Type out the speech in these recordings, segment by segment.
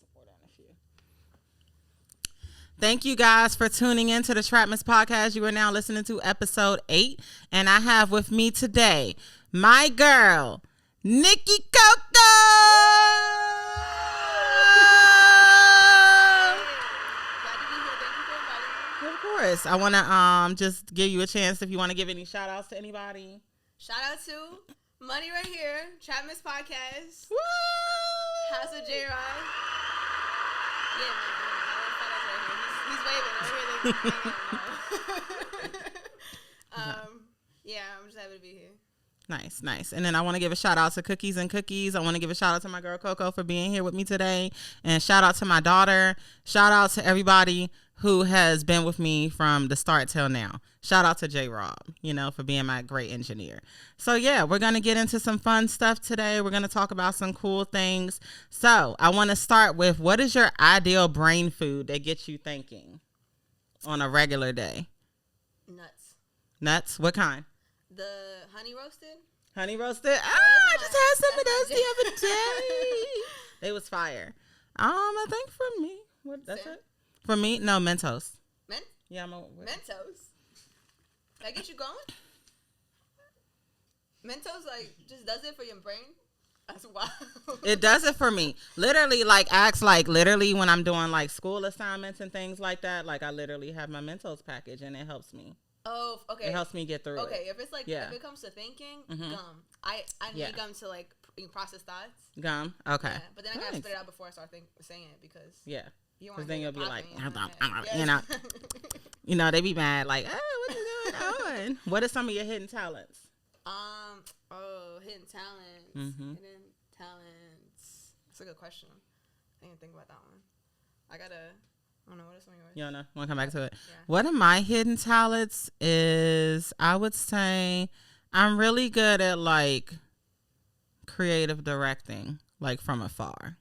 support on a few. Thank you guys for tuning in to the Trap Miss Podcast. You are now listening to episode 8, and I have with me today my girl, Nicki Coco. Of course. I want to just give you a chance if you want to give any shout outs to anybody. Shout out to Money right here, Trap Miss Podcast. Woo! House of J Rod. Yeah, man. He's waving. Yeah, I'm just happy to be here. Nice. And then I want to give a shout out to Cookies and Cookies. I want to give a shout out to my girl Coco for being here with me today. And shout out to my daughter. Shout out to everybody who has been with me from the start till now. Shout out to J Rob, for being my great engineer. So yeah, we're going to get into some fun stuff today. We're going to talk about some cool things. So I want to start with, what is your ideal brain food that gets you thinking on a regular day? Nuts? What kind? The honey roasted. Honey roasted? I just had some of those the other day. They was fire. I think for me, that's it? For me, no, Mentos. Yeah, Mentos? That get you going? Mentos, just does it for your brain? That's wild. It does it for me. Literally, when I'm doing, school assignments and things like that, I literally have my Mentos package, and it helps me. Oh, okay. It helps me get through it. Okay, if it's if it comes to thinking, gum. I need gum to process thoughts. Gum, okay. Yeah, but then I gotta spit it out before I start saying it because because then you'll be like, they be mad what is going on? What are some of your hidden talents? Hidden talents. Hidden talents. That's a good question. I didn't think about that one. I don't know, what are some of yours? You don't know? Want to come back to it? Yeah. One of my hidden talents is, I would say, I'm really good at, creative directing, from afar.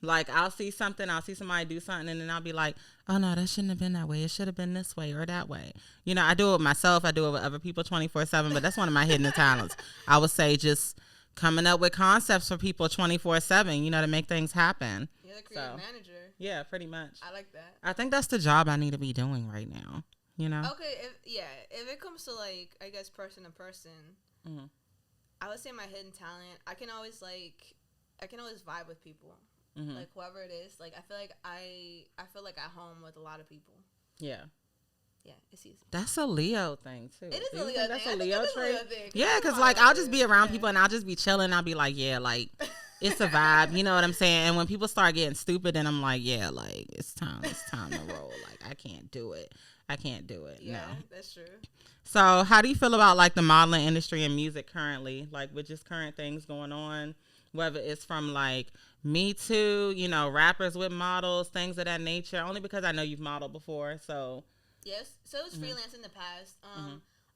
I'll see somebody do something, and then I'll be like, oh, no, that shouldn't have been that way. It should have been this way or that way. I do it with myself. I do it with other people 24/7, but that's one of my hidden talents. I would say just coming up with concepts for people 24/7, to make things happen. You're the creative manager. Yeah, pretty much. I like that. I think that's the job I need to be doing right now, Okay, if it comes to, I guess, person to person, I would say my hidden talent, I can always vibe with people. Whoever it is, I feel I feel at home with a lot of people. Yeah. Yeah, it's easy. That's a Leo thing too. It is a Leo thing. That's a Leo trait. Thing. Yeah, because I'll just be around people and I'll just be chilling. I'll be like, it's a vibe. You know what I'm saying? And when people start getting stupid, then I'm like, it's time to roll. I can't do it. Yeah, no, that's true. So how do you feel about the modeling industry and music currently? With just current things going on, whether it's from Me Too, rappers with models, things of that nature. Only because I know you've modeled before, so. Yes, so it was freelance in the past.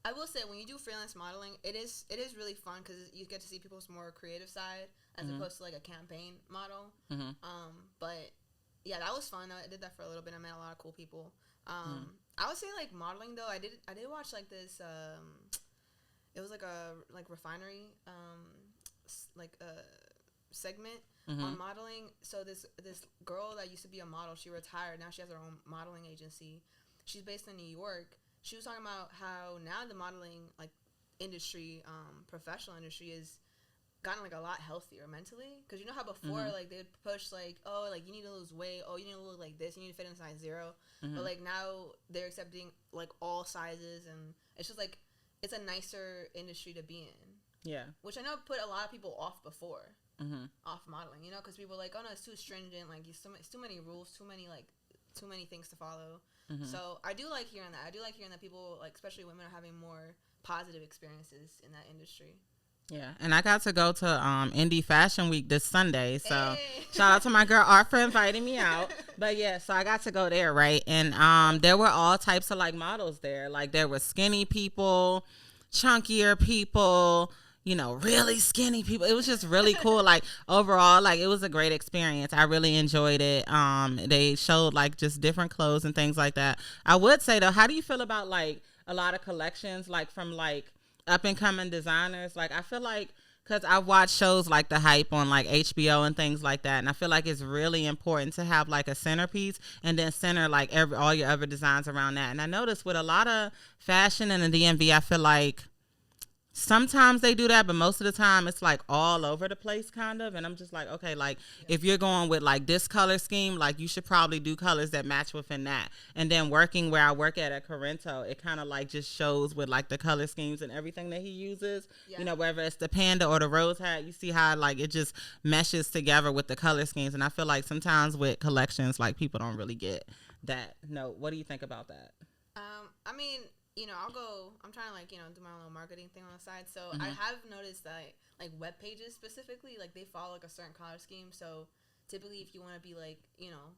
I will say, when you do freelance modeling, it is really fun because you get to see people's more creative side as opposed to a campaign model. But yeah, that was fun. I did that for a little bit. I met a lot of cool people. I would say modeling though. I did watch this. It was a refinery segment on modeling. So this girl that used to be a model, she retired. Now she has her own modeling agency. She's based in New York. She was talking about how now the modeling industry, professional industry, is gotten a lot healthier mentally. Because how before they would push you need to lose weight, you need to look like this, you need to fit in size 0. But now they're accepting all sizes, and it's just it's a nicer industry to be in. Yeah. Which I know put a lot of people off before. Off modeling, because people oh no, it's too stringent, it's too many rules, too many things to follow. So I do hearing that. I do hearing that people, especially women, are having more positive experiences in that industry. Yeah, and I got to go to Indie Fashion Week this Sunday, so shout out to my girl Art for inviting me out. But yeah, so I got to go there, right? And there were all types of models there. There were skinny people, chunkier people, really skinny people. It was just really cool. Overall, it was a great experience. I really enjoyed it. They showed just different clothes and things like that. I would say though, how do you feel about a lot of collections from up and coming designers? I feel because I watch shows like The Hype on like HBO and things like that, and I feel like it's really important to have like a centerpiece and then center like all your other designs around that. And I noticed with a lot of fashion in the DMV, I feel like sometimes they do that, but most of the time it's like all over the place kind of. And I'm just like, okay, like if you're going with like this color scheme, like you should probably do colors that match within that. And then working where I work at Corrento, it kind of like just shows with like the color schemes and everything that he uses, you know, whether it's the panda or the rose hat, you see how like it just meshes together with the color schemes. And I feel like sometimes with collections, like people don't really get that. No, what do you think about that? I mean, you know, I'm trying to, like, you know, do my own little marketing thing on the side. So I have noticed that, like, web pages specifically, like, they follow, like, a certain color scheme. So typically if you want to be, like, you know,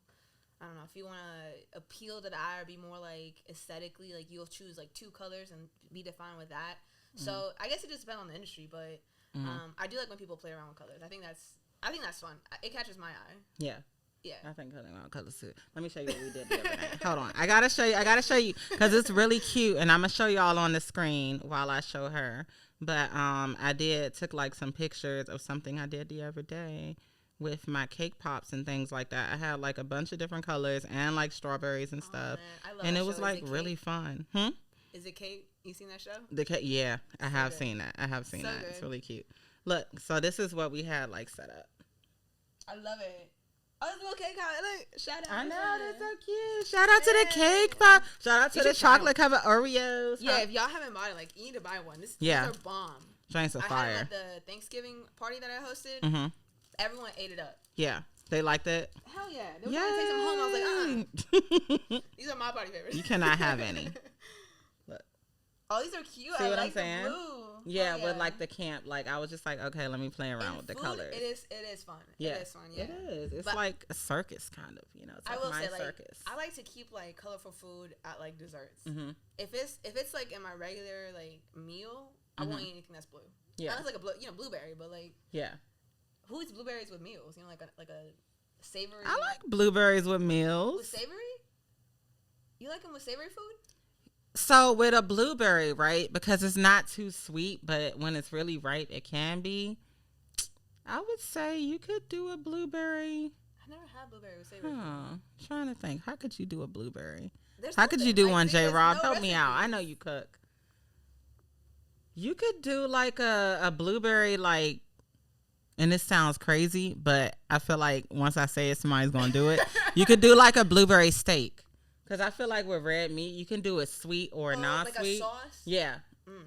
I don't know, if you want to appeal to the eye or be more, like, aesthetically, like, you'll choose, like, 2 colors and be defined with that. So I guess it just depends on the industry. But I do like when people play around with colors. I think that's fun. It catches my eye. Yeah. Yeah. I think colors too. Let me show you what we did the other night. Hold on. I gotta show you because it's really cute, and I'm gonna show y'all on the screen while I show her. But I took like some pictures of something I did the other day with my cake pops and things like that. I had like a bunch of different colors and like strawberries and stuff, and it was like really fun. Is it cake? You seen that show? The cake, yeah, I have seen that. Good. It's really cute. Look, so this is what we had like set up. I love it. Oh, this little cake pop. Look, shout out. I know, that's so cute. Shout out to the cake pop. Shout out to the chocolate covered Oreos. Yeah, if y'all haven't bought it, like, you need to buy one. These are bomb. Drinks are fire. I had at the Thanksgiving party that I hosted. Everyone ate it up. Yeah. They liked it? Hell yeah. They were trying to take some home. I was like, These are my party favorites. You cannot have any. Look. Oh, these are cute. See what I'm the saying? blue. Yeah, with like the camp, like I was just like, okay, let me play around with the colors. It is fun. Yeah. It is fun. Yeah, it is. It's like a circus kind of, you know. It's like I will say, circus. I like to keep like colorful food at like desserts. If it's like in my regular like meal, I won't eat anything that's blue. Yeah, unless like a blueberry, but like who eats blueberries with meals? You know, like a savory. I like blueberries with meals. With savory? You like them with savory food? So with a blueberry, right, because it's not too sweet, but when it's really ripe, it can be. I would say you could do a blueberry. I never had blueberry with savory food. Trying to think. How could you do a blueberry? How could you do one, J-Rob? Help me out. I know you cook. You could do like a blueberry, like, and this sounds crazy, but I feel like once I say it, somebody's going to do it. You could do like a blueberry steak. Because I feel like with red meat, you can do it sweet or non-sweet. Like a sauce? Yeah.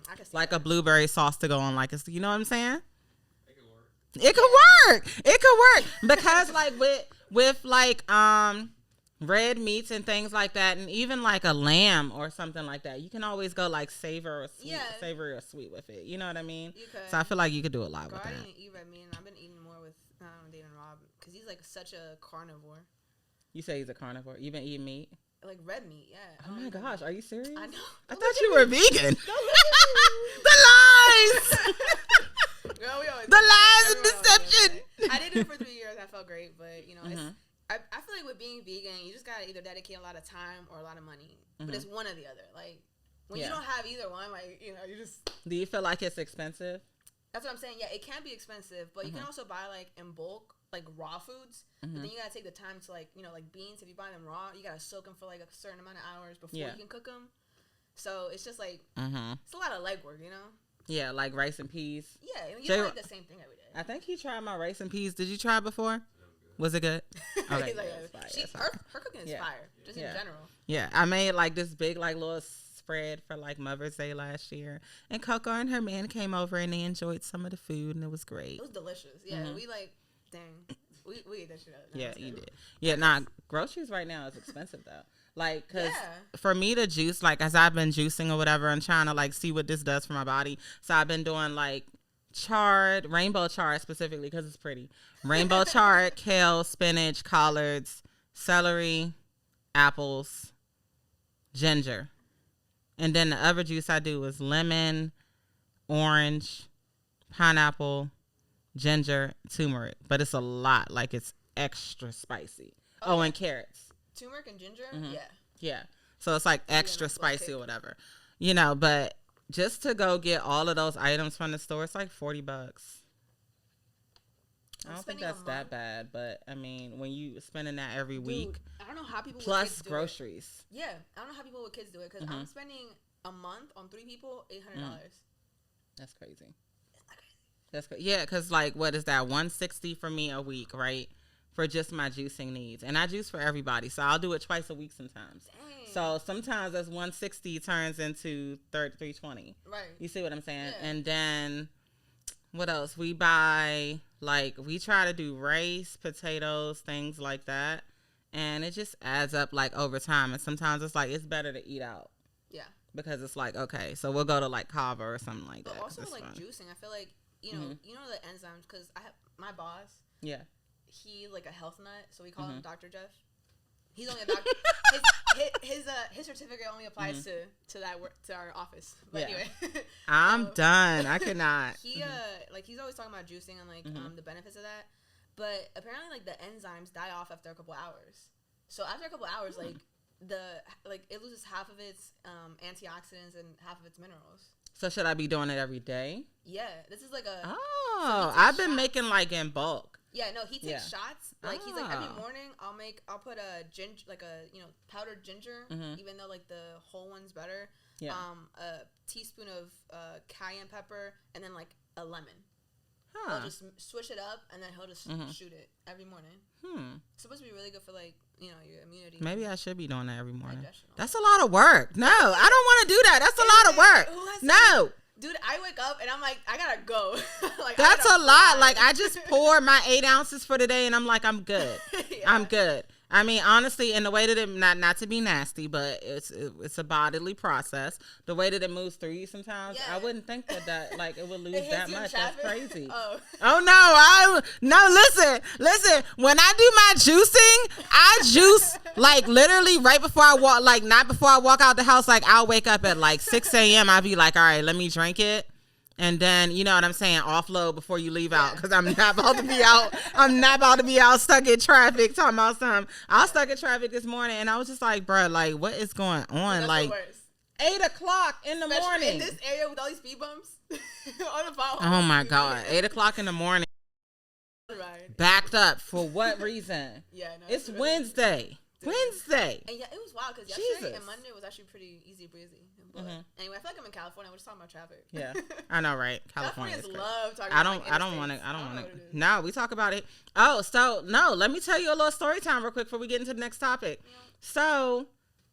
I can see like that. A blueberry sauce to go on, like, you know what I'm saying? It could work. Because like with like red meats and things like that, and even like a lamb or something like that, you can always go like savory or sweet with it. You know what I mean? You could. So I feel like you could do a lot with that. I didn't eat red meat, and I've been eating more with dating Rob because he's like such a carnivore. You say he's a carnivore. You been eating meat? Like red meat, yeah. Oh my gosh, are you serious? I know. I thought you were vegan. The lies! Girl, we always the lies and deception. I did it for 3 years. I felt great, but you know, I feel like with being vegan, you just gotta either dedicate a lot of time or a lot of money. But it's one or the other. Like when you don't have either one, like, you know, you just. Do you feel like it's expensive? That's what I'm saying. Yeah, it can be expensive, but you can also buy like in bulk, like raw foods. But then you gotta take the time to, like, you know, like beans. If you buy them raw, you gotta soak them for like a certain amount of hours before you can cook them. So it's just like it's a lot of legwork, you know. Yeah, like rice and peas. Yeah, you don't like the same thing every day. I think he tried my rice and peas. Did you try it before? Was it good? Okay, her cooking is fire, just in general. Yeah, I made like this big like little spread for like Mother's Day last year, and Coco and her man came over and they enjoyed some of the food, and it was great. It was delicious. Yeah, we like, dang, we ate that shit up. Yeah, you did. Yeah, groceries right now is expensive though. Like, cause for me to juice, like as I've been juicing or whatever, and trying to like see what this does for my body. So I've been doing like rainbow chard specifically because it's pretty. Rainbow chard, kale, spinach, collards, celery, apples, ginger. And then the other juice I do is lemon, orange, pineapple, ginger, turmeric. But it's a lot. Like, it's extra spicy. Oh, and carrots. Turmeric and ginger? Yeah. So it's like extra spicy or whatever. You know, but just to go get all of those items from the store, it's like $40. I don't think that's that bad, but I mean, when you spending that every week, I don't know how people plus with kids groceries. do it. Yeah, I don't know how people with kids do it because I'm spending a month on 3 people $800. That's crazy. That's crazy. Yeah, because like, what is that? $160 for me a week, right? For just my juicing needs, and I juice for everybody, so I'll do it twice a week sometimes. Dang. So sometimes that's $160 turns into $320. Right. You see what I'm saying? Yeah. And then what else? We buy, like, we try to do rice, potatoes, things like that, and it just adds up like over time. And sometimes it's like it's better to eat out. Yeah. Because it's like, okay, so we'll go to like Kava or something like that. But also like fun. Juicing, I feel like you know the enzymes, because I have my boss. Yeah. He like a health nut, so we call him Dr. Jeff. He's only a doctor. his certificate only applies to that work, to our office. But anyway, I'm done. I could not. He like he's always talking about juicing and like the benefits of that. But apparently like the enzymes die off after a couple hours. So after a couple hours, like it loses half of its antioxidants and half of its minerals. So should I be doing it every day? Yeah, this is like a. Oh, I've been making like in bulk. Yeah, no, he takes shots. Like he's like every morning I'll put a ginger, like a powdered ginger, even though like the whole one's better. Yeah. A teaspoon of cayenne pepper and then like a lemon. Huh. He'll just switch it up and then he'll just shoot it every morning. It's supposed to be really good for like your immunity. Maybe I should be doing that every morning. That's a lot of work. No, I don't want to do that. That's a lot of work. No. Dude, I wake up and I'm like, I gotta go. Like, that's a lot. Like, I just pour my 8 ounces for the day and I'm like, I'm good. Yeah. I'm good. I mean, honestly, in the way that it, not to be nasty, but it's a bodily process. The way that it moves through you sometimes, I wouldn't think that like it would lose that much. That's crazy. Oh no, listen. When I do my juicing, I juice like literally right before I walk, like not before I walk out the house. Like I'll wake up at like 6 a.m. I'll be like, all right, let me drink it. And then, you know what I'm saying, offload before you leave out, because I'm not about to be out. I'm not about to be out stuck in traffic talking about something. I was stuck in traffic this morning, and I was just like, bro, like, what is going on? That's like, 8 o'clock in the morning. In this area with all these speed bumps on the phone. Oh, my God. 8 o'clock in the morning. Right. Backed up. For what reason? It's Wednesday. Wednesday. And it was wild, because yesterday and Monday was actually pretty easy breezy. But anyway, I feel like I'm in California. We're just talking about traffic. Yeah, I know, right? Californians love talking I don't want to. No, we talk about it. Oh, so no, let me tell you a little story time real quick before we get into the next topic. Yeah. So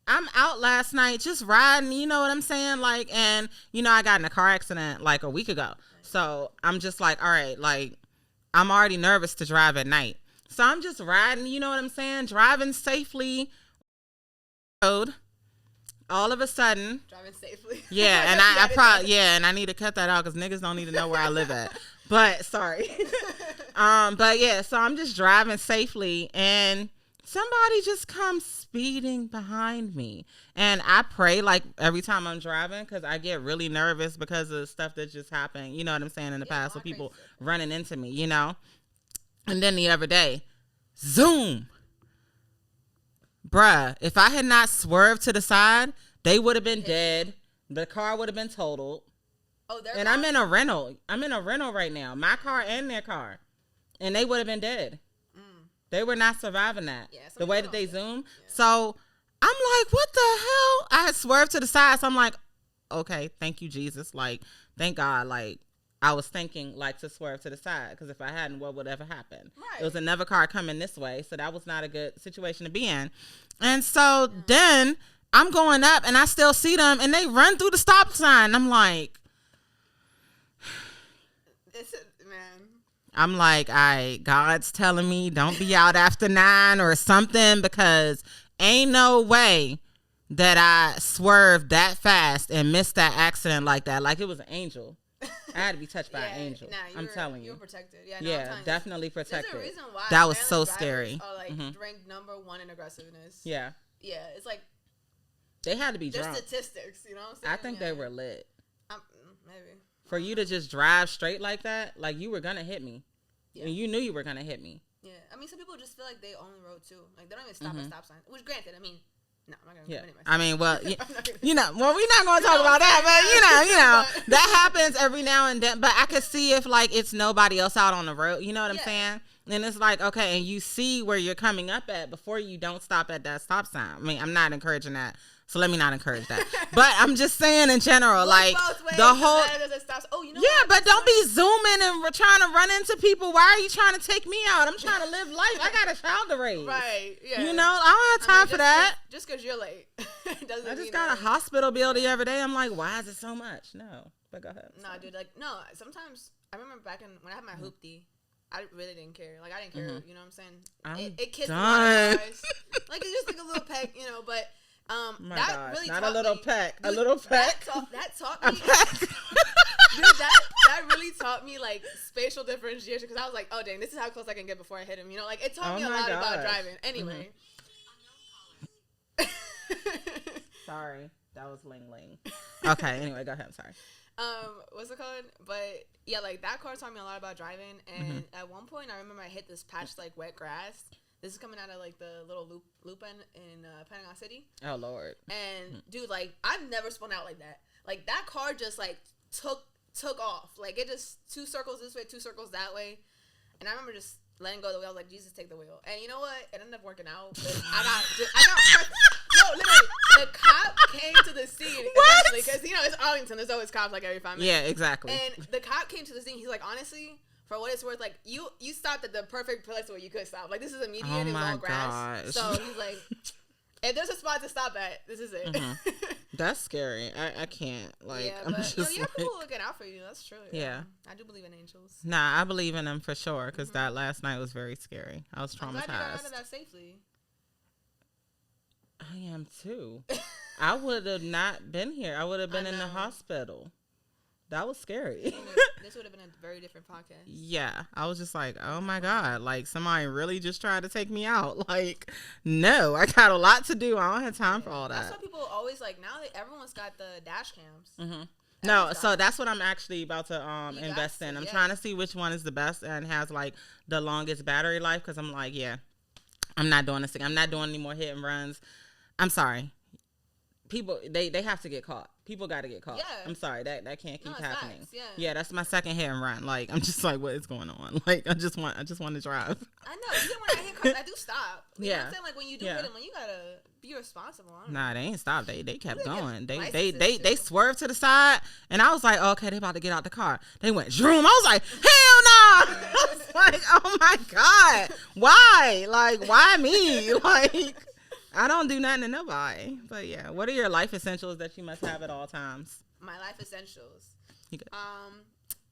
I'm out last night just riding, you know what I'm saying? Like, and I got in a car accident like a week ago. So I'm just like, all right, like I'm already nervous to drive at night. So I'm just riding, you know what I'm saying? Driving safely. Road. All of a sudden, driving safely. Yeah, and I probably and I need to cut that out because niggas don't need to know where I live at. But sorry, but yeah, so I'm just driving safely, and somebody just comes speeding behind me, and I pray like every time I'm driving because I get really nervous because of the stuff that just happened. You know what I'm saying in the past with people running into me, and then the other day, zoom. Bruh, if I had not swerved to the side, they would have been dead. The car would have been totaled. Oh, and I'm in a rental. I'm in a rental right now. My car and their car. And they would have been dead. They were not surviving that. Yeah, the way that they zoomed. Yeah. So I'm like, what the hell? I had swerved to the side. So I'm like, okay, thank you, Jesus. Like, thank God. Like, I was thinking like to swerve to the side because if I hadn't, what would ever happen? Right. There was another car coming this way, so that was not a good situation to be in. And so then I'm going up and I still see them and they run through the stop sign. I'm like, man. I'm like, God's telling me don't be out after 9 or something because ain't no way that I swerved that fast and missed that accident like that. Like it was an angel. I had to be touched by an angel. I'm telling you. You were protected. Definitely protected. There's a reason why that was so scary. Are like ranked number 1 in aggressiveness. Yeah. Yeah, it's like they had to be drunk. There's statistics, you know what I'm saying? I think they were lit. Maybe. For you to just drive straight like that, like you were gonna hit me. Yeah. And you knew you were gonna hit me. Yeah. I mean, some people just feel like they own the road too. Like they don't even stop at stop signs. Which granted, I mean, No, I'm not gonna Yeah, incriminate myself. I mean, well, I'm not gonna- we're not going to talk about that, but that happens every now and then. But I could see if like it's nobody else out on the road. You know what I'm saying? And it's like, okay, and you see where you're coming up at before you don't stop at that stop sign. I mean, I'm not encouraging that. So let me not encourage that. But I'm just saying in general, like the whole. Oh, you know yeah, but don't be zooming and trying to run into people. Why are you trying to take me out? I'm trying to live life. I got a child to raise. Right. Yeah. You know, I don't have time for that. Just because you're late doesn't. I just got a hospital bill the other day. I'm like, why is it so much? No, but go ahead. No, dude. Like, no. Sometimes I remember back when I had my hoopty. I really didn't care. Like, I didn't care. You know what I'm saying? It kissed a lot of guys. Like, it's just like a little peck, you know. But that really not taught a little me, peck. Dude, a little peck. That taught me. Dude, that really taught me like spatial differentiation, because I was like, oh dang, this is how close I can get before I hit him. You know, like it taught me a lot about driving. Anyway. Sorry, that was Ling Ling. Okay, anyway, go ahead. I'm sorry. What's it called? But yeah, like that car taught me a lot about driving. And at one point, I remember I hit this patch like wet grass. This is coming out of like the little loop in Panama City. Oh Lord. And dude, like I've never spun out like that. Like that car just like took off. Like it just 2 circles this way, 2 circles that way. And I remember just letting go of the wheel. I was like, Jesus, take the wheel. And you know what? It ended up working out. But I got no, literally, the cop came to the scene eventually, because you know it's Arlington. There's always cops like every 5 minutes. Yeah, exactly. And the cop came to the scene. He's like, honestly, for what it's worth, like you stopped at the perfect place where you could stop. Like this is a median, it's all grass. Gosh. So he's like, if there's a spot to stop at, this is it. That's scary. I can't. Like, yeah, I'm but just you have like, people looking out for you. That's true. Yeah. I do believe in angels. Nah, I believe in them for sure, because that last night was very scary. I was traumatized. I'm glad you got out of that safely. I am too. I would have not been here. I would have been in the hospital. That was scary. This would have been a very different podcast. Yeah. I was just like, oh my God. Like somebody really just tried to take me out. Like, no, I got a lot to do. I don't have time for all that. That's why people always like, now that everyone's got the dash cams. No, so that's what I'm actually about to invest in. I'm trying to see which one is the best and has like the longest battery life, because I'm like, yeah, I'm not doing this thing. I'm not doing any more hit and runs. I'm sorry. People, they have to get caught. People got to get caught. Yeah. I'm sorry. That can't keep happening. Facts. Yeah, that's my second hit and run. Like, I'm just like, what is going on? Like, I just want to drive. I know. Even when I hit cars, I do stop. You know what I'm saying? Like, when you do hit them, you got to be responsible. Nah, they ain't stopped. They kept going. They swerved to the side, and I was like, oh, okay, they about to get out the car. They went zoom. I was like, hell no. I was like, oh my God. Why? Like, why me? Like, I don't do nothing to nobody. But yeah, what are your life essentials that you must have at all times? My life essentials.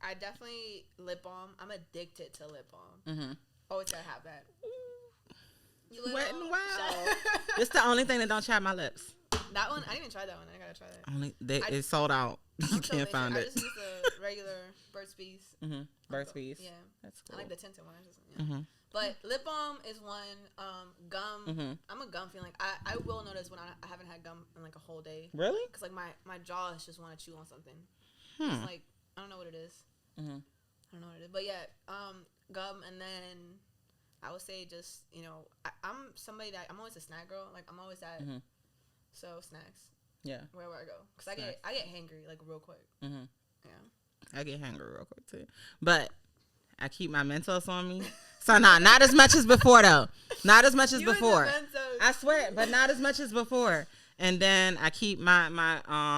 I definitely lip balm. I'm addicted to lip balm. Always gotta have that. Wet and wild. It's the only thing that don't chap my lips. That one, I didn't even try that one. I gotta try that. It's sold out. You can't find it. I just use the regular Burt's Bees. Burt's Bees. Yeah, that's cool. I like the tinted one. But lip balm is one. Gum. I'm a gum feeling. I will notice when I haven't had gum in like a whole day. Really? Because like my jaws just want to chew on something. It's like, I don't know what it is. I don't know what it is. But yeah, gum, and then I would say just, you know, I'm somebody that I'm always a snack girl. Like I'm always at so snacks. Yeah. Wherever I go, because I get hangry like real quick. Yeah. I get hangry real quick too, but I keep my Mentos on me. So not as much as before though. Not as much as before. I swear, but not as much as before. And then I keep my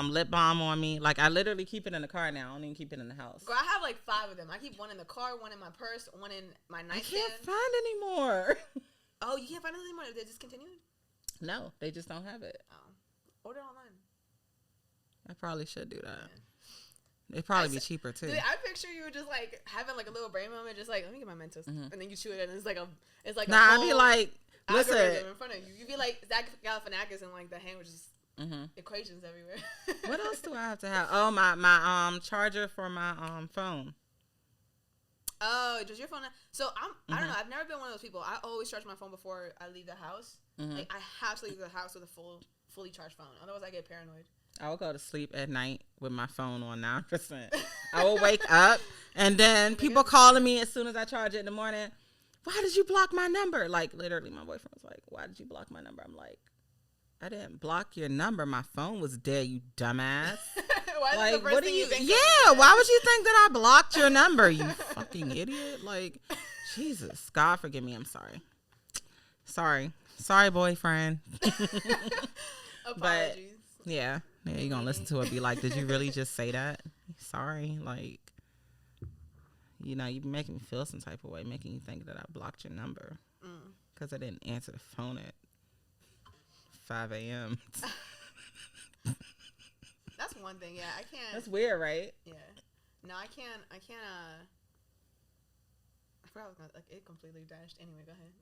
lip balm on me. Like I literally keep it in the car now. I don't even keep it in the house. Girl, I have like 5 of them. I keep one in the car, one in my purse, one in my nightstand. I can't find any more. Oh, you can't find any more? They discontinued? No, they just don't have it. Oh. Order online. I probably should do that. Yeah. It'd probably be cheaper too. Dude, I picture you just like having like a little brain moment, just like, let me get my Mentos, and then you chew it, and it's like Nah, I'd be like, listen, in front of you. You'd be like Zach Galifianakis and like the hand with just equations everywhere. What else do I have to have? Oh, my charger for my phone. Oh, does your phone? So I don't know. I've never been one of those people. I always charge my phone before I leave the house. Like I have to leave the house with a fully charged phone. Otherwise, I get paranoid. I will go to sleep at night with my phone on 9%. I will wake up, and then people calling me as soon as I charge it in the morning. Why did you block my number? Like, literally, my boyfriend was like, why did you block my number? I'm like, I didn't block your number. My phone was dead, you dumbass. Why like, the first what do thing you think Yeah, why would you think that I blocked your number, you fucking idiot? Like, Jesus. God forgive me. I'm sorry. Sorry, boyfriend. Apologies. But, yeah, you're going to listen to it be like, did you really just say that? Sorry. Like, you know, you making me feel some type of way, making you think that I blocked your number. Because I didn't answer the phone at 5 a.m. That's one thing. Yeah, I can't. That's weird, right? Yeah. No, I can't. I forgot I was gonna, like, it completely dashed. Anyway, go ahead.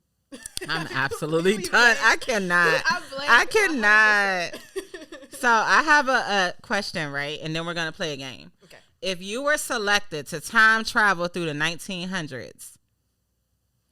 I'm absolutely done. I cannot. I 100%. cannot. So I have a question, right? And then we're going to play a game. Okay. If you were selected to time travel through the 1900s,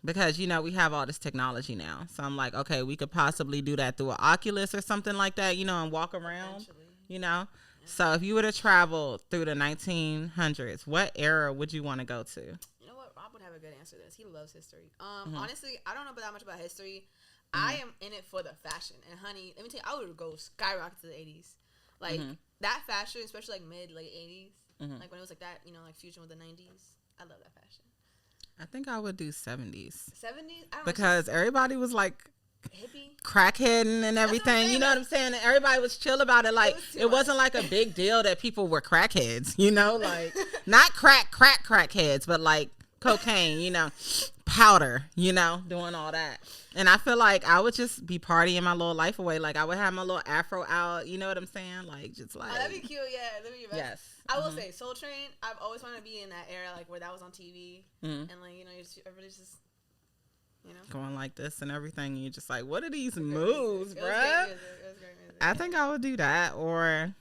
because, you know, we have all this technology now. So I'm like, okay, we could possibly do that through an Oculus or something like that, you know, and walk around, you know. Yeah. So if you were to travel through the 1900s, what era would you want to go to? You know what? Rob would have a good answer to this. He loves history. Honestly, I don't know that much about history. I am in it for the fashion. And, honey, let me tell you, I would go skyrocket to the 80s. Like, that fashion, especially, like, mid-late 80s. Like, when it was, like, that, you know, like, fusion with the 90s. I love that fashion. I think I would do 70s. 70s? Because everybody was like hippie, crackheading and everything. You know what I'm saying? And everybody was chill about it. Like, it wasn't like a big deal that people were crackheads, you know? Like, not crackheads, but like cocaine, you know, powder, you know, doing all that. And I feel like I would just be partying my little life away. Like, I would have my little afro out, you know what I'm saying? Like, just like. Oh, that'd be cute, yeah. That'd be yes. I will say, Soul Train, I've always wanted to be in that era, like, where that was on TV. And, like, you know, everybody's just, you know. Going like this and everything. And you're just like, what are these moves, bro? It was great music. I think I would do that. Or,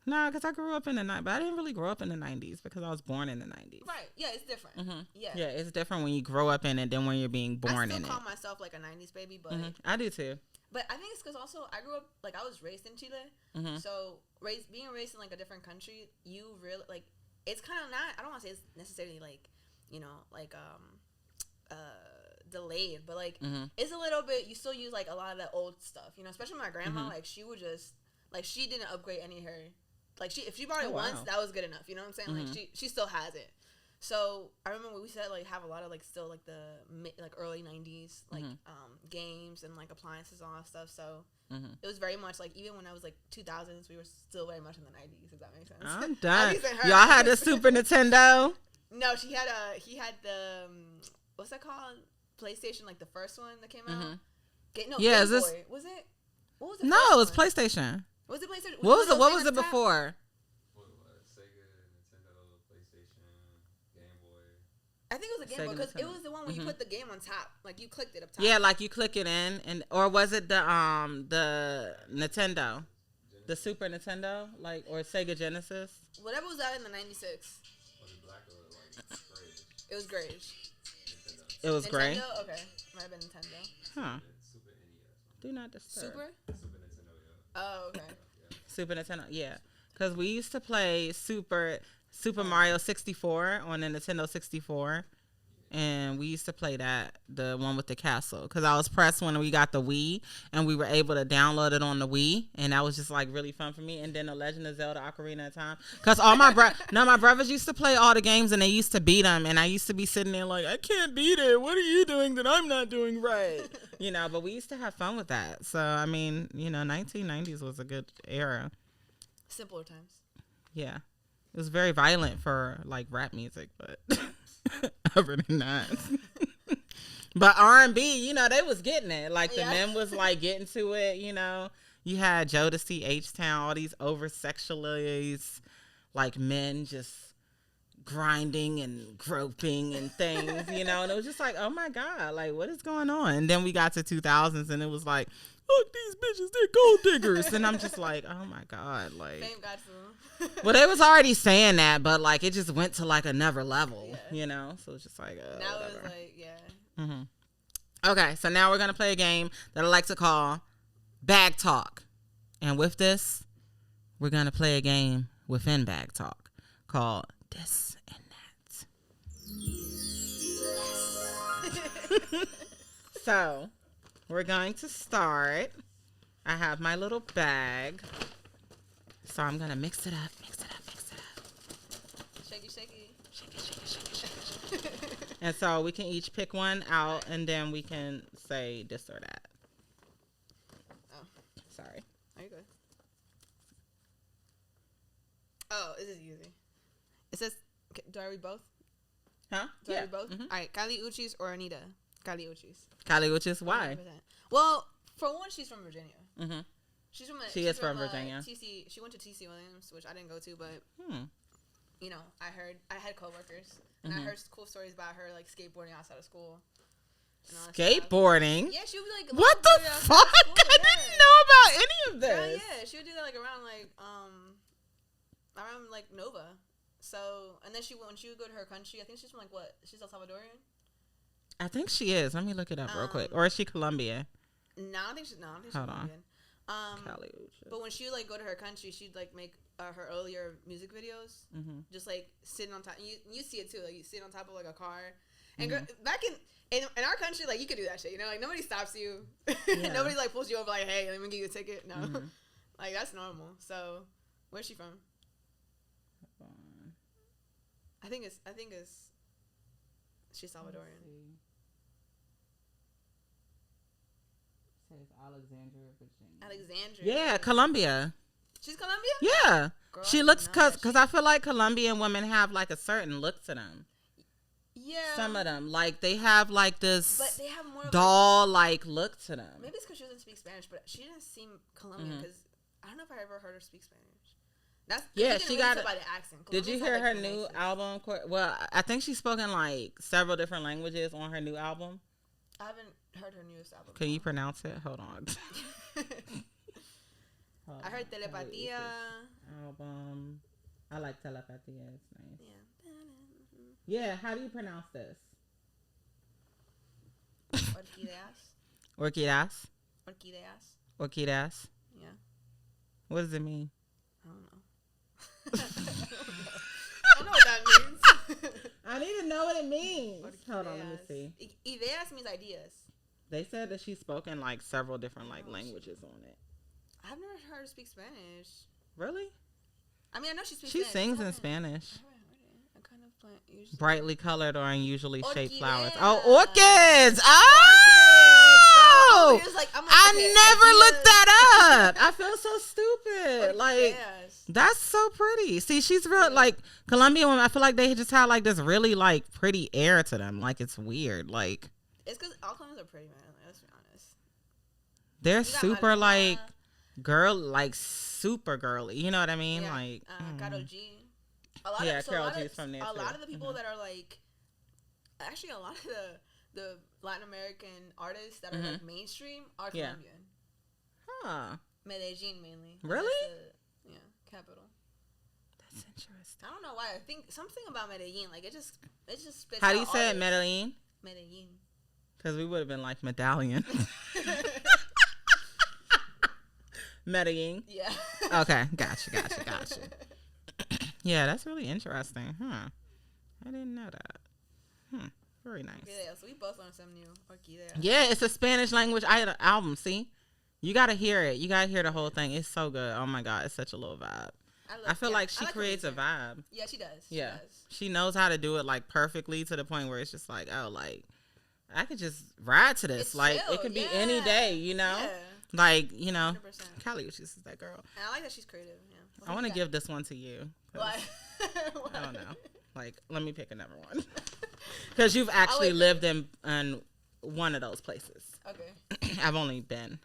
no, because I grew up in the 90s. But I didn't really grow up in the 90s because I was born in the 90s. Right. Yeah, it's different. Yeah, it's different when you grow up in it than when you're being born in it. I still call myself, like, a 90s baby, but. I do, too. But I think it's because also I grew up, like, I was raised in Chile. So being raised in, like, a different country, you really, like, it's kind of not, I don't want to say it's necessarily, like, you know, like, delayed, but, like, it's a little bit, you still use, like, a lot of that old stuff, you know, especially my grandma, like, she would just, like, she didn't upgrade any of her, like, if she bought it once, that was good enough, you know what I'm saying? Like, she still has it. So I remember we said, like, have a lot of, like, still, like, the like early 90s, like, games and, like, appliances and all that stuff. So it was very much like, even when I was, like, 2000s, we were still very much in the 90s. If that makes sense. I'm done. Y'all had the Super Nintendo? No, he had the what's that called? PlayStation, like the first one that came out. Game Boy. Was it? What was it? No, it was PlayStation. Was it PlayStation? What was it before? I think it was a Game Boy because it was the one where you put the game on top, like you clicked it up top. Yeah, like you click it in, or was it the Nintendo, the Super Nintendo, like, or Sega Genesis? Whatever was out in the '96. Was it black or like grayish? It was grayish. It was gray. Nintendo? Okay, might have been Nintendo. Huh. Super NES. Do not disturb. Super Nintendo. Yeah. Oh, okay. Super Nintendo, yeah, because we used to play Super Mario 64 on the Nintendo 64, and we used to play that, the one with the castle, because I was pressed when we got the Wii, and we were able to download it on the Wii, and that was just like really fun for me. And then the Legend of Zelda Ocarina of Time, because all my my brothers used to play all the games, and they used to beat them, and I used to be sitting there like, I can't beat it. What are you doing that I'm not doing right? You know, but we used to have fun with that. So I mean, you know, 1990s was a good era. Simpler times. Yeah. It was very violent for, like, rap music, but other than that. But R&B, you know, they was getting it. Like, the men was, like, getting to it, you know. You had Jodeci, H-Town, all these over-sexualized, like, men just grinding and groping and things, you know. And it was just like, oh, my God, like, what is going on? And then we got to 2000s, and it was like, look, these bitches, they're gold diggers. And I'm just like, oh, my God, like. Thank God for them. Well, they was already saying that, but, like, it just went to, like, another level, you know? So it's just like, now whatever. it's like, yeah. Okay, so now we're going to play a game that I like to call Bag Talk. And with this, we're going to play a game within Bag Talk called This and That. So, we're going to start I have my little bag. So I'm going to mix it up. Shaky, shaky. And so we can each pick one out, and then we can say this or that. Oh. Sorry. Are you good? Oh, this is easy. It says, do I read both? Huh? Do I read both? Mm-hmm. All right. Cali Uchis or Anita? Cali Uchis. Cali Uchis? Why? 100%. Well, for one, she's from Virginia. Mm-hmm. She is from Virginia. TC. She went to TC Williams, which I didn't go to, but you know, I had coworkers, and I heard cool stories about her like skateboarding outside of school. Skateboarding? Yeah, she would be like, what the fuck? I didn't know about any of this. Yeah, she would do that like around Nova. So, and then when she would go to her country, I think she's from like what? She's El Salvadorian. I think she is. Let me look it up real quick. Or is she Colombian? No, I don't think she's Colombian. But when she would like go to her country, she'd like make her earlier music videos, just like sitting on top. You see it too, like you sit on top of like a car. And back in our country, like you could do that shit, you know, like nobody stops you, nobody like pulls you over like, hey, let me give you a ticket. No, like that's normal. So, where's she from? I think it's she's Salvadorian. Alexandria. Yeah, Colombia. She's Colombian? Yeah. Girl, she looks, because I feel like Colombian women have like a certain look to them. Yeah. Some of them. Like they have like this but they have more doll like look to them. Maybe it's because she doesn't speak Spanish, but she didn't seem Colombian because I don't know if I ever heard her speak Spanish. She got it by the accent. Did you hear her new album? Well, I think she's spoken like several different languages on her new album. I haven't heard her newest album. Can you pronounce it? Hold on. I heard Telepatia album. I like Telepatia. It's nice. Yeah. Yeah. How do you pronounce this? Orquídeas. Orquídeas. Yeah. What does it mean? I don't know. I don't know what that means. I need to know what it means. Hold on, let me see. Ideas means ideas. They said that she's spoken like several different like languages on it. I've never heard her speak Spanish. Really? I mean, I know she speaks She Spanish. sings in Spanish. I kind of plant usually. Brightly colored or unusually shaped flowers. Orquídeas. Oh, orchids! Oh! Orchids, bro. I never looked that up. I feel so stupid. Orquídeas. Like, that's so pretty. See, she's real, like, Colombian women, I feel like they just have, like, this really, like, pretty air to them. Like, it's weird. Like, it's because all Colombians are pretty, man. Like, let's be honest. They're super, like, super girly. You know what I mean? Yeah. Like, Karol G. Karol G is from there, a too. lot of the people that are, like, actually, a lot of the Latin American artists that are, like, mainstream are Colombian. Huh. Medellin, mainly. Really? Capital. That's interesting. I don't know why. I think something about Medellin, like it just spits. How do you say it, Medellin? Medellin. Because we would have been like medallion. Medellin. Yeah. Okay, gotcha. Yeah, that's really interesting. Huh. I didn't know that. Very nice. Yeah, so we both learned something new. Orquídea. Yeah, it's a Spanish language album. See? You got to hear it. You got to hear the whole thing. It's so good. Oh, my God. It's such a little vibe. I feel like she creates a vibe. Yeah, she does. Yeah. She knows how to do it, like, perfectly to the point where it's just like, oh, like, I could just ride to this. It's like, chill. It could be any day, you know? Yeah. Like, you know. 100%. Cali, she's that girl. And I like that she's creative. Yeah. I want to give this one to you. Why? I don't know. Like, let me pick another one. Because you've actually lived in one of those places. Okay. I've only been.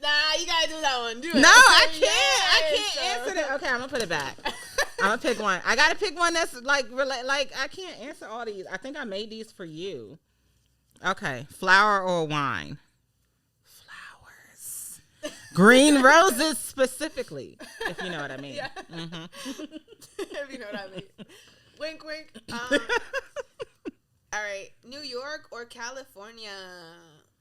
Nah, you gotta do that one. Do it. No, I can't answer that. Okay, I'm gonna put it back. I'm gonna pick one. I gotta pick one that's like I can't answer all these. I think I made these for you. Okay, flower or wine? Flowers. Green roses specifically, if you know what I mean. Yeah. If you know what I mean. Wink, wink. All right, New York or California?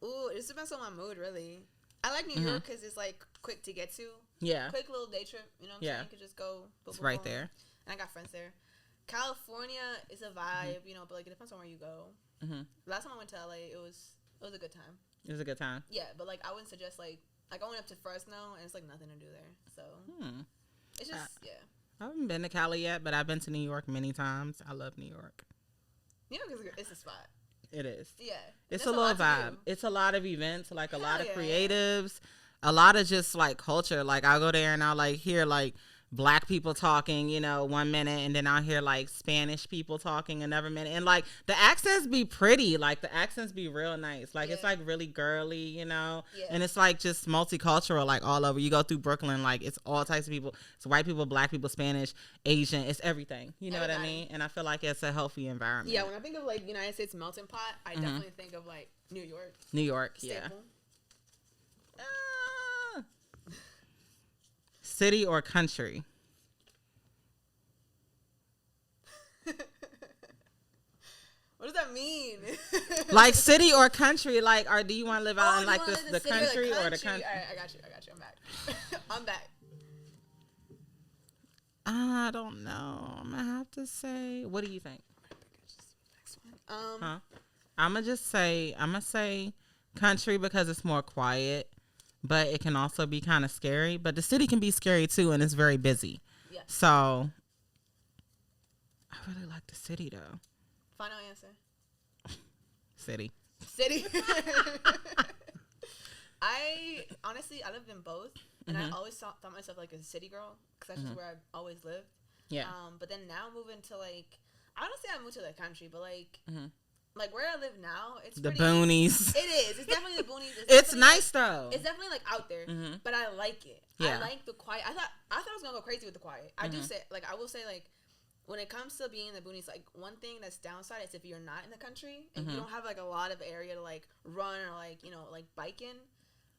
Ooh, it depends on my mood, really. I like New York because it's like quick to get to. Yeah. Quick little day trip. You know what I'm saying? You could just go. It's right there. And I got friends there. California is a vibe, you know, but like it depends on where you go. Last time I went to LA, it was a good time. It was a good time. Yeah, but like I wouldn't suggest like I went up to Fresno and it's like nothing to do there. So it's just yeah. I haven't been to Cali yet, but I've been to New York many times. I love New York. New York is a spot. It is. Yeah. It's a little vibe. It's a lot of events, like a lot of creatives, yeah. a lot of just like culture. Like I'll go there and I'll like hear like Black people talking, you know, 1 minute, and then I'll hear like Spanish people talking another minute, and like the accents be pretty, like the accents be real nice, like it's like really girly, you know, and it's like just multicultural, like all over. You go through Brooklyn, like it's all types of people. It's white people, Black people, Spanish, Asian, it's everything. You know what I mean? And I feel like it's a healthy environment. Yeah, when I think of like United States melting pot, I definitely think of like New York. New York, Staple. City or country? What does that mean? Like city or country? Like, or do you want to live out in like the country or the country? All right, I got you. I'm back. I'm back. I don't know. I'm gonna have to say. What do you think? I'm gonna say country because it's more quiet. But it can also be kind of scary. But the city can be scary too, and it's very busy. Yeah. So I really like the city though. Final answer. City. I honestly lived in both, and I always thought myself like a city girl because that's just where I always lived. Yeah. But then now moving to like, I don't say I moved to the country, but like. Like where I live now, it's the boonies. It is. It's definitely the boonies. It's nice though. It's definitely like out there, but I like it. Yeah. I like the quiet. I thought I was gonna go crazy with the quiet. I do say like I will say like when it comes to being in the boonies, like one thing that's downside is if you're not in the country and you don't have like a lot of area to like run or like you know like biking.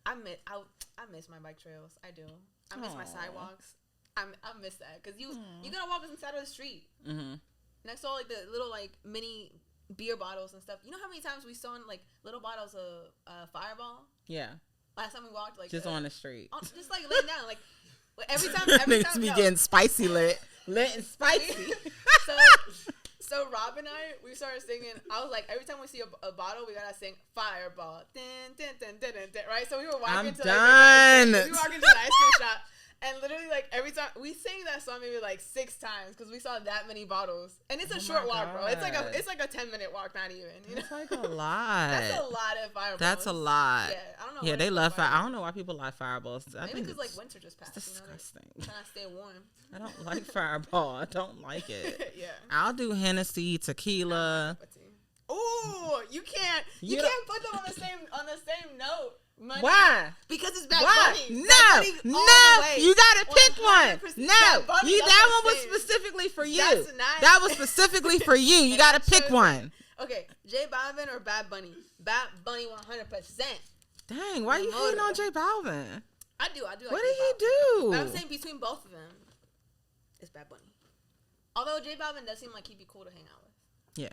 I miss my bike trails. I do. I miss my sidewalks. I miss that because you gotta walk on the side of the street. And I saw like the little like mini beer bottles and stuff. You know how many times we saw in, like little bottles of Fireball? Yeah. Last time we walked like just on the street. Just like laying down like every time be getting spicy lit and spicy. so Rob and we started singing. I was like every time we see a bottle we gotta sing Fireball. Dun, dun, dun, dun, dun, dun, right? So we were walking to done. Like, we were walking to the ice cream shop. And literally, like, every time, we sang that song maybe, like, 6 times because we saw that many bottles. And it's a short walk, bro. It's like a 10-minute walk, not even. You know? It's like a lot. That's a lot of fireballs. That's a lot. Yeah, I don't know. Yeah, they love fireballs. I don't know why people like fireballs. Maybe because, like, winter just passed. It's disgusting. You know, trying to stay warm. I don't like fireball. I don't like it. Yeah. I'll do Hennessy, tequila. Ooh, you can't put them on the same note. Money. Why? Because it's Bad Bunny. No, you gotta pick one. No, that one was specifically for you. That was specifically for you. You gotta pick one. Okay, J Balvin or Bad Bunny? Bad Bunny 100%. Dang, why are you hating on J Balvin? I do. What did he do? But I'm saying between both of them, it's Bad Bunny. Although J Balvin does seem like he'd be cool to hang out with. Yeah,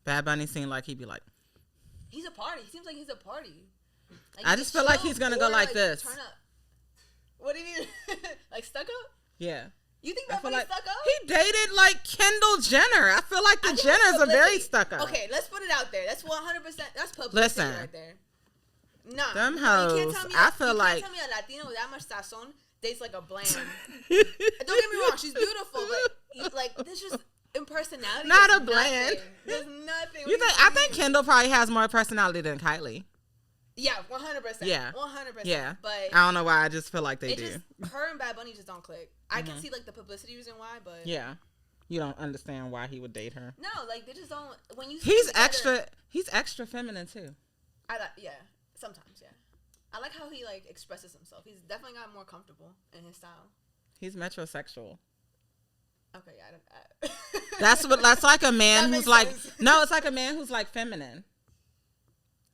Bad Bunny seemed like he'd be like. He's a party. He seems like he's a party. Like I just feel like he's gonna go like this. Turn up. What do you mean? Like stuck up? Yeah. You think Bad Bunny stuck up? He dated like Kendall Jenner. I feel like the Jenners are very stuck up. Okay, let's put it out there. That's 100%. That's publicity right there. Nah. Them hoes. I feel like. You can't tell me a Latina with that much sazon dates like a bland. Don't get me wrong. She's beautiful, but like this just. In personality, not a bland. There's nothing. I think Kendall probably has more personality than Kylie. Yeah, 100%. Yeah, 100%. Yeah, but I don't know why. I just feel like they do. Her and Bad Bunny just don't click. I can see like the publicity reason why, but yeah, you don't understand why he would date her. No, like they just don't. When you he's extra feminine too. Yeah, sometimes yeah. I like how he like expresses himself. He's definitely got more comfortable in his style. He's metrosexual. Okay, yeah. That's like a man who's like no, it's like a man who's like feminine.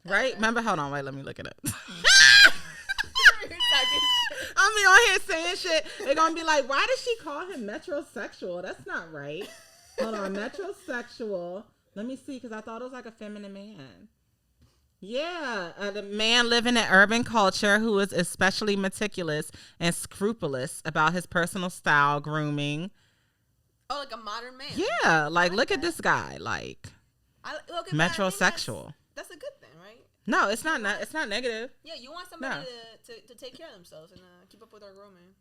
Right? Okay. Remember? Hold on, wait, let me look it up. I'm be on here saying shit. They're gonna be like, why did she call him metrosexual? That's not right. Hold on, metrosexual. Let me see, because I thought it was like a feminine man. Yeah, the man living in urban culture who is especially meticulous and scrupulous about his personal style, grooming. Oh, like a modern man. Yeah, like look at this guy, like metrosexual. That's a good thing, right? No, it's not. It's not negative. Yeah, you want somebody to take care of themselves and keep up with our grooming.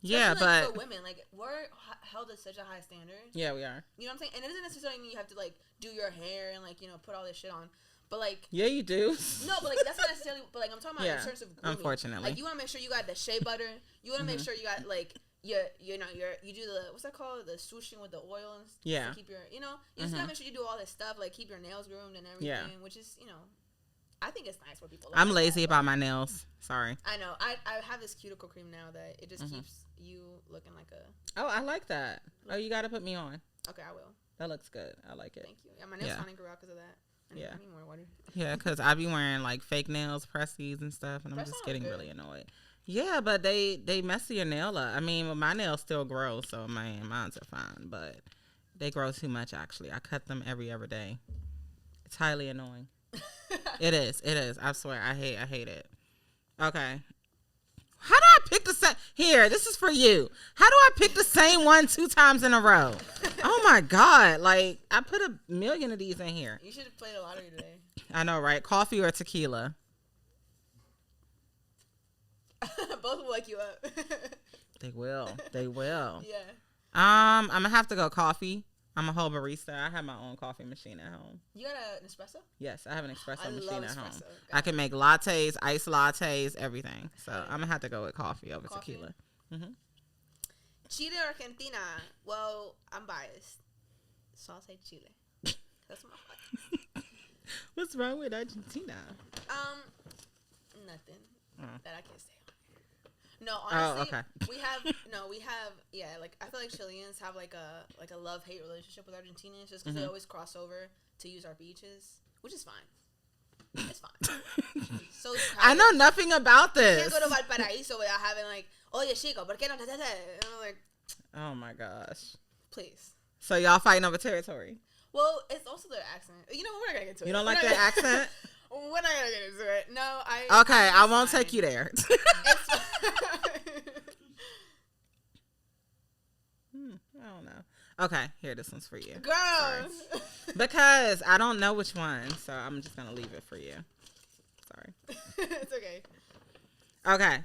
Yeah, especially, but like, for women, like we're held to such a high standard. Yeah, we are. You know what I'm saying? And it doesn't necessarily mean you have to like do your hair and like put all this shit on. But like, yeah, you do. No, but like that's not necessarily. But like I'm talking about in terms of grooming. Unfortunately, like you want to make sure you got the shea butter. You want to make sure you got like you do the what's that called, the swooshing with the oil and to keep your you just gotta make sure you do all this stuff, like keep your nails groomed and everything, which is I think it's nice for people. I'm lazy about my nails. Sorry. I know. I have this cuticle cream now that it just keeps you looking like a. Oh, I like that. Oh, you got to put me on. Okay, I will. That looks good. I like it. Thank you. Yeah, my nails finally grew out because of that. I need more water. Yeah, because I be wearing like fake nails, pressies and stuff, and I'm just getting really annoyed. Yeah, but they mess your nail up. I mean, well, my nails still grow, so mine are fine, but they grow too much. Actually, I cut them every other day. It's highly annoying. It is. I swear, I hate it. Okay. How do I pick the same? Here, this is for you. How do I pick the same one 2 times in a row? Oh my God! Like I put 1,000,000 of these in here. You should have played a lottery today. I know, right? Coffee or tequila? Both will wake you up. They will. Yeah. I'm gonna have to go coffee. I'm a whole barista. I have my own coffee machine at home. You got an espresso? Yes, I have an espresso machine at home. God. I can make lattes, iced lattes, everything. So I'm gonna have to go with coffee over tequila. Chile or Argentina? Well, I'm biased, so I'll say Chile. That's my heart. What's wrong with Argentina? Nothing that I can say. No, honestly, we have like I feel like Chileans have like a love-hate relationship with Argentinians just because they always cross over to use our beaches, which is fine. It's fine. So I know nothing about this. You can't go to Valparaiso without having like, oye chico, ¿por qué no te? And I'm like, oh my gosh, please. So y'all fighting over territory? Well, it's also their accent. You know, we're not gonna get into it. You don't like their accent? We're not gonna get into it. No, Okay, I won't take you there. It's I don't know. Okay, here, this one's for you. Girl. Because I don't know which one, so I'm just gonna leave it for you. Sorry. It's okay. Okay,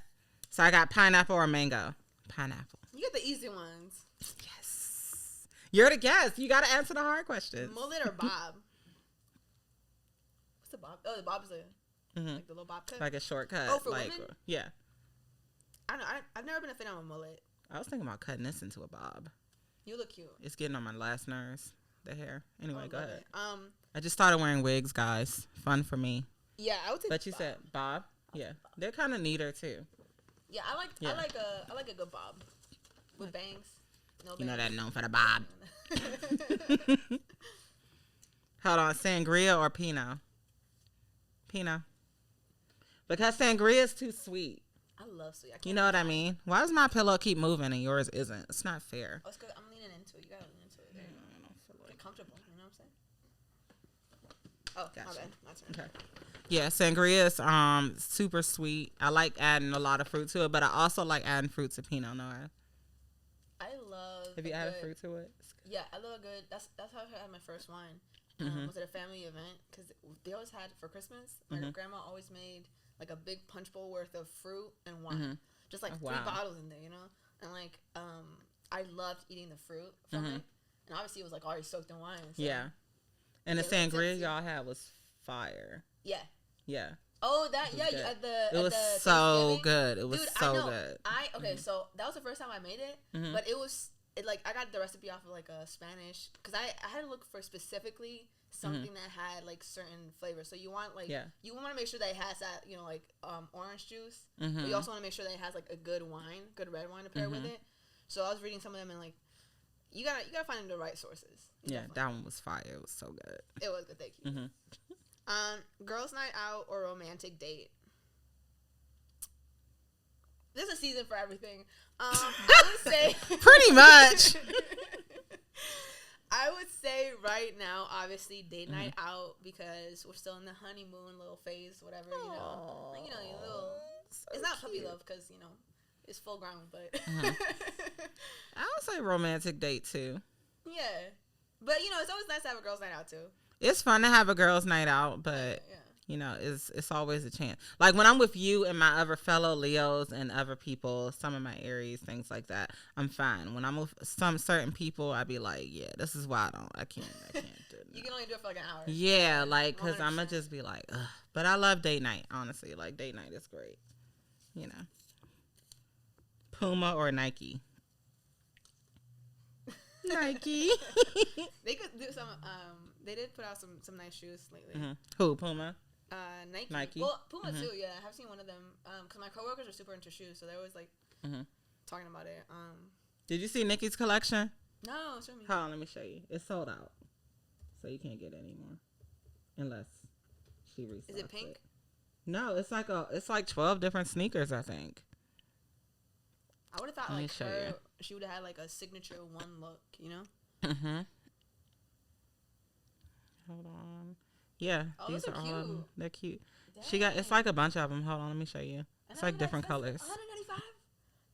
so I got pineapple or mango. Pineapple. You get the easy ones. Yes. You're the guest. You gotta answer the hard questions. Mullet or bob? What's the bob? Oh, the bob's like the little bob cut. Like a shortcut. Oh, for like, women? Yeah. I don't know. I've never been a fan of a mullet. I was thinking about cutting this into a bob. You look cute. It's getting on my last nerves. The hair. Anyway, go ahead. It. I just started wearing wigs, guys. Fun for me. Yeah, I would say. But you said bob. Yeah, they're kind of neater too. Yeah, I like a good bob with bangs. No bangs. You know that known for the bob. Hold on, sangria or Pinot? Pinot. Because sangria is too sweet. I love sweet. You know what I mean? Why does my pillow keep moving and yours isn't? It's not fair. Oh, it's because I'm leaning into it. You gotta lean into it. I don't feel like. Get comfortable. You know what I'm saying? Oh, gotcha. My bad. My turn. Okay. Yeah, sangria is super sweet. I like adding a lot of fruit to it, but I also like adding fruit to Pinot Noir. I love. Have you added fruit to it? Yeah, I love a good. That's how I had my first wine. Was at a family event because they always had for Christmas. My grandma always made like a big punch bowl worth of fruit and wine, just like 3 bottles in there, you know. And like, I loved eating the fruit from it, and obviously it was like already soaked in wine. So. Yeah, and the sangria y'all had was fire. Yeah. Yeah. Oh, that at the. It was so good. It was so good. So that was the first time I made it, but it was. Like I got the recipe off of like a Spanish because I had to look for specifically something that had like certain flavors. So you want like you want to make sure that it has that like orange juice, but you also want to make sure that it has like a good wine, good red wine to pair with it. So I was reading some of them and like you gotta find the right sources. That one was fire. It was so good. It was good. Thank you. Girls' night out or romantic date? There's a season for everything. I would say pretty much. I would say right now, obviously, date night out because we're still in the honeymoon little phase, whatever. You know, like, your little. So it's not puppy love because it's full grown, but. I would say romantic date too. Yeah, but it's always nice to have a girls' night out too. It's fun to have a girls' night out, but You know, it's always a chance. Like when I'm with you and my other fellow Leos and other people, some of my Aries, things like that, I'm fine. When I'm with some certain people, I be like, yeah, this is why I can't do it. You can only do it for like an hour. Yeah, like, because I'm going to just be like, ugh. But I love date night, honestly. Like, date night is great. You know. Puma or Nike? Nike. They could do some, they did put out some nice shoes lately. Mm-hmm. Who, Puma? Nike. Well, Puma too. Yeah, I have seen one of them. Cause my coworkers are super into shoes, so they're always like talking about it. Did you see Nicki's collection? No, show me. Hold on, let me show you. It's sold out, so you can't get it anymore, unless she restocks. Is it pink? No, it's like 12 different sneakers, I think. I would have thought like she would have had like a signature one look, you know? Mm-hmm. Hold on. Yeah, these are cute. all. They're cute. Dang. It's like a bunch of them. Hold on, let me show you. It's like different colors. $195?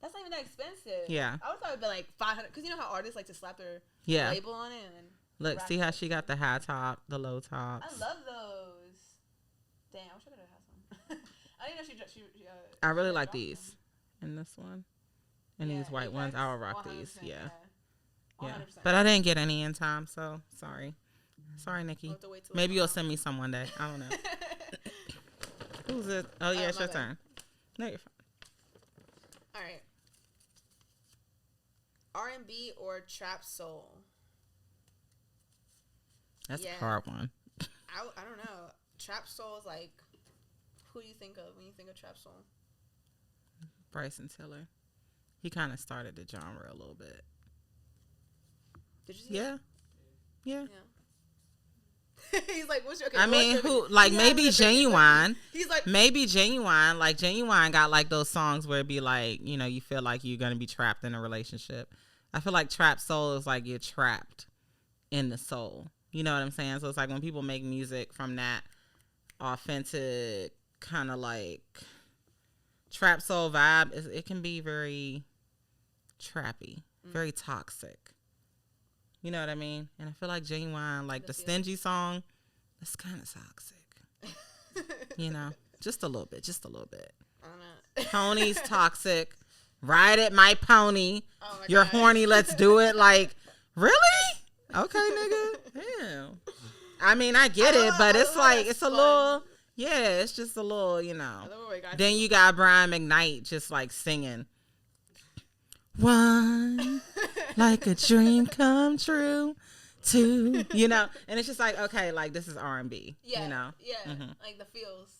That's not even that expensive. Yeah. I would thought it'd be like $500 because you know how artists like to slap their label on it and look, see how she got the high top, the low tops. I love those. Damn, I wish I could have had some. I didn't know she I really like these, and this one, and these white ones. I'll rock these. Yeah. But I didn't get any in time, so sorry. Sorry, Nicki. Maybe you'll send me some one day. I don't know. Who's it? Oh, yeah, it's your turn. No, you're fine. All right. R&B or trap soul? That's a hard one. I don't know. Trap soul is like, who do you think of when you think of trap soul? Bryson Tiller. He kind of started the genre a little bit. Did you see that? Yeah. He's like, what's your? Okay, I mean, who like maybe Genuine? He's like, maybe Genuine. Like Genuine got like those songs where it be like, you know, you feel like you're gonna be trapped in a relationship. I feel like trap soul is like you're trapped in the soul. You know what I'm saying? So it's like when people make music from that authentic kind of like trap soul vibe, it can be very trappy, very toxic. You know what I mean? And I feel like Genuine, like the Stingy song, it's kind of toxic. You know? Just a little bit. I don't know. Pony's toxic. Ride it, my pony. Oh my You're God. horny, let's do it. Like, really? Okay, nigga. Damn. I mean, I get it, but it's like, it's a little, it's just a little, you know. Then you got Brian McKnight just like singing. One, like a dream come true, two, you know, and it's just like, okay, like this is R&B, you know, like the feels.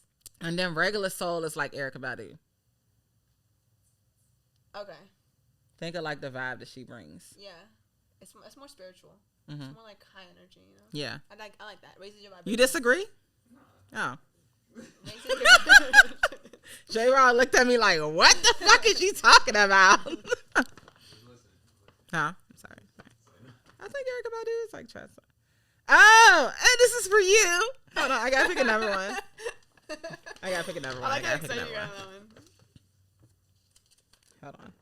And then regular soul is like Erykah Badu. Okay. Think of like the vibe that she brings. Yeah, it's more spiritual. It's more like high energy, you know. Yeah. I like that. Raises your vibration. You disagree? Oh. J-Rod looked at me like, what the fuck is she talking about? No, I'm sorry. I think Erykah Badu is like trap song. Oh, and this is for you. Hold on, I gotta pick another one. I gotta pick another one. I like how excited you got that one. Hold on.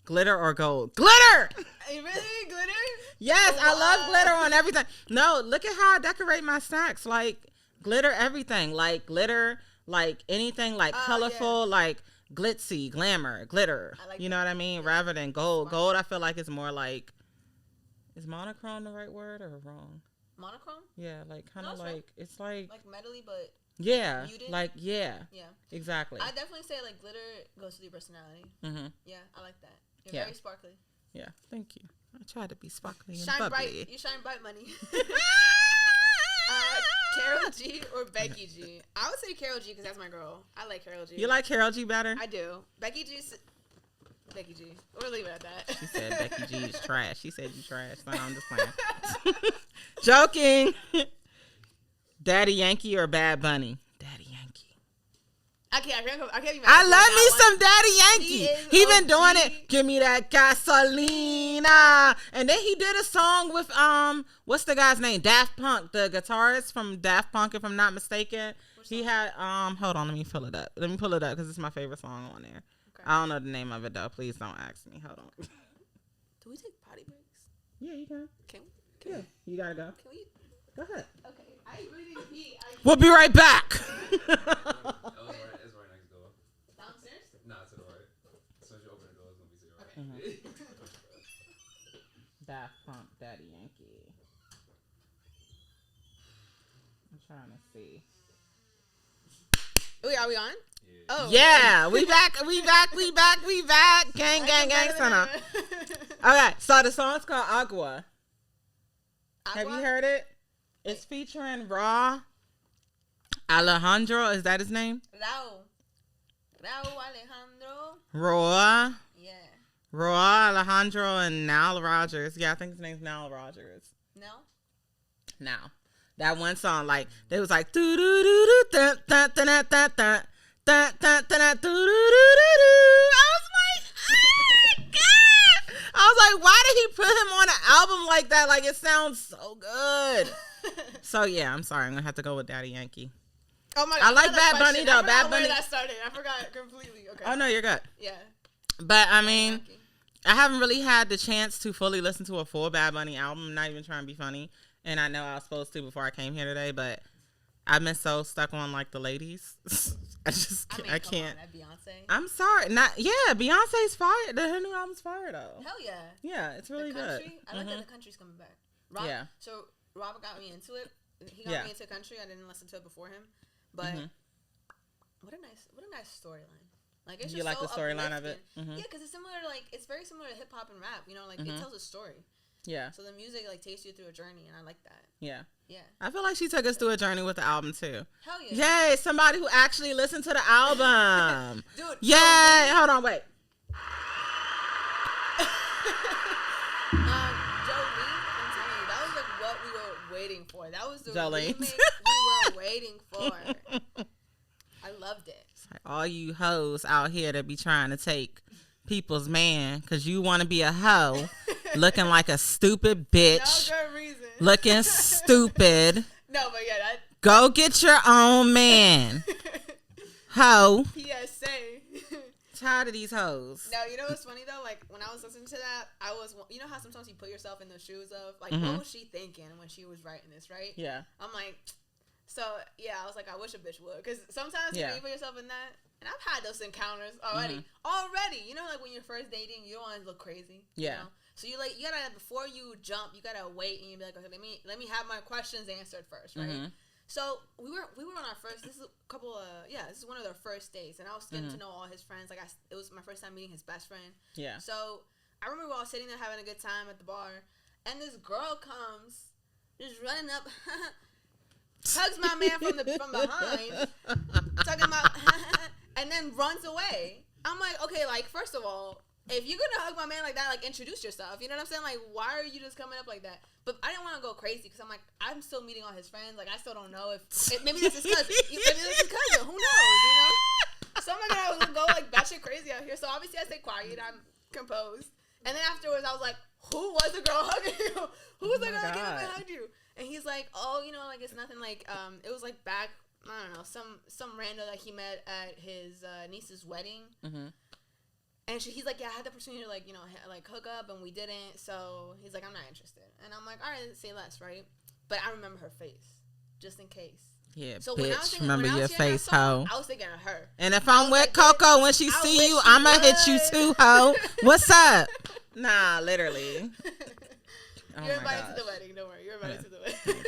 Glitter or gold? Glitter! Really? Glitter? Yes, I love glitter on everything. No, look at how I decorate my snacks. Like, glitter everything. Like, glitter, like anything, like colorful, like glitzy, glamour, glitter. Like you know what I mean? Yeah. Rather than gold. Gold, I feel like is more like, is monochrome the right word or wrong? Monochrome? Yeah, like kind of like, it's like metally, but muted? Like, yeah, exactly. I definitely say like glitter goes to your personality. Yeah, I like that. You're very sparkly. Yeah, thank you. I try to be sparkly and shine bubbly. Bright. You shine bright, money. Karol G or Becky G? I would say Karol G because that's my girl. I like Karol G. You like Karol G better? I do. Becky G. We'll leave it at that. She said Becky G is trash. She said you trash. No, I'm just playing. Joking. Daddy Yankee or Bad Bunny? Daddy Yankee. I can't even. I love me some Daddy Yankee. He been doing it. Give me that gasolina. And then he did a song with what's the guy's name? Daft Punk, the guitarist from Daft Punk, if I'm not mistaken. He had hold on, let me pull it up. Let me pull it up because it's my favorite song on there. Okay. I don't know the name of it though. Please don't ask me. Hold on. Do we take potty breaks? Yeah, you can. Can we? Yeah, you gotta go. Can we? Go ahead. Okay. I really need to pee. We'll be right back. It's right next door. Downstairs? Nah, to the right. As soon as you open the door, it's gonna be to your right. Okay. Daft Punk, Daddy Yankee. I'm trying to see. Wait, are we on? Yeah. Oh. Yeah, we back. Gang, son. Okay, so the song's called Agua. Have you heard it? It's featuring Raw Alejandro. Is that his name? Raul Alejandro. Raw. Yeah. Raw Alejandro and Nile Rodgers. Yeah, I think his name's Nile Rodgers. No? Now, that one song, like, they was like, doo doo doo doo dun dun dun dun dun dun dun dun dun doo doo doo doo. I was like, oh my God. I was like, why did he put him on an album like that? Like, it sounds so good. So, yeah, I'm sorry. I'm going to have to go with Daddy Yankee. Oh my God. I like Bad Bunny, though. Bad Bunny. Where that started. I forgot completely. Okay. Oh, no, you're good. Yeah. But, I mean, I haven't really had the chance to fully listen to a full Bad Bunny album. I'm not even trying to be funny. And I know I was supposed to before I came here today, but I've been so stuck on, like, the ladies. I can't. That Beyonce. I'm sorry. Beyonce's fire. Her new album's fire, though. Hell yeah. Yeah, it's really good. I like that the country's coming back. Yeah. So Robert got me into it. He got me into country. I didn't listen to it before him, but what a nice storyline. Like, it's just like so the storyline of it? Yeah, because it's similar to, like, it's very similar to hip hop and rap. You know, like, it tells a story. Yeah. So the music, like, takes you through a journey, and I like that. Yeah. Yeah. I feel like she took us through a journey with the album, too. Hell yeah. Yay, somebody who actually listened to the album. Dude. Yay. Hold on, wait. Jolene, I'm telling you, that was, like, what we were waiting for. That was the Jolene. remake we were waiting for. I loved it. It's like all you hoes out here that be trying to take people's man because you want to be a hoe looking like a stupid bitch. No good reason. Looking stupid. No, but yeah, that. Go get your own man. Hoe. PSA. Tired of these hoes. No, you know what's funny though? Like, when I was listening to that, I was, you know how sometimes you put yourself in the shoes of, like, what was she thinking when she was writing this, right? Yeah. I'm like, so, yeah, I was like, I wish a bitch would. Because sometimes you put yourself in that, and I've had those encounters already. You know, like, when you're first dating, you don't want to look crazy. Yeah. You know? So you gotta, before you jump, you gotta wait and you be like, okay, let me have my questions answered first, right? So we were on our first. This is this is one of their first dates, and I was getting to know all his friends. Like, it was my first time meeting his best friend. Yeah. So I remember we were all sitting there having a good time at the bar, and this girl comes, just running up, hugs my man from behind, talking about, and then runs away. I'm like, okay, like, first of all, if you're gonna hug my man like that, like, introduce yourself. You know what I'm saying? Like, why are you just coming up like that? But I didn't want to go crazy because I'm like, I'm still meeting all his friends. Like, I still don't know if maybe this is cousin. Maybe this is cousin. Who knows? You know? So I'm not gonna go like batshit crazy out here. So obviously I stay quiet. I'm composed. And then afterwards I was like, who was the girl hugging you? Who was the girl that came up and hugged you? And he's like, oh, you know, like, it's nothing. Like, it was like back, I don't know, some rando that he met at his niece's wedding. And he's like, yeah, I had the opportunity to, like, you know, like, hook up, and we didn't. So he's like, I'm not interested. And I'm like, all right, say less, right? But I remember her face, just in case. Yeah, so bitch, remember your face, song, hoe. I was thinking of her. And if I'm with Coco when she see you, I'ma hit you too, hoe. What's up? Nah, literally. You're invited to the wedding. Don't worry. You're invited to the wedding.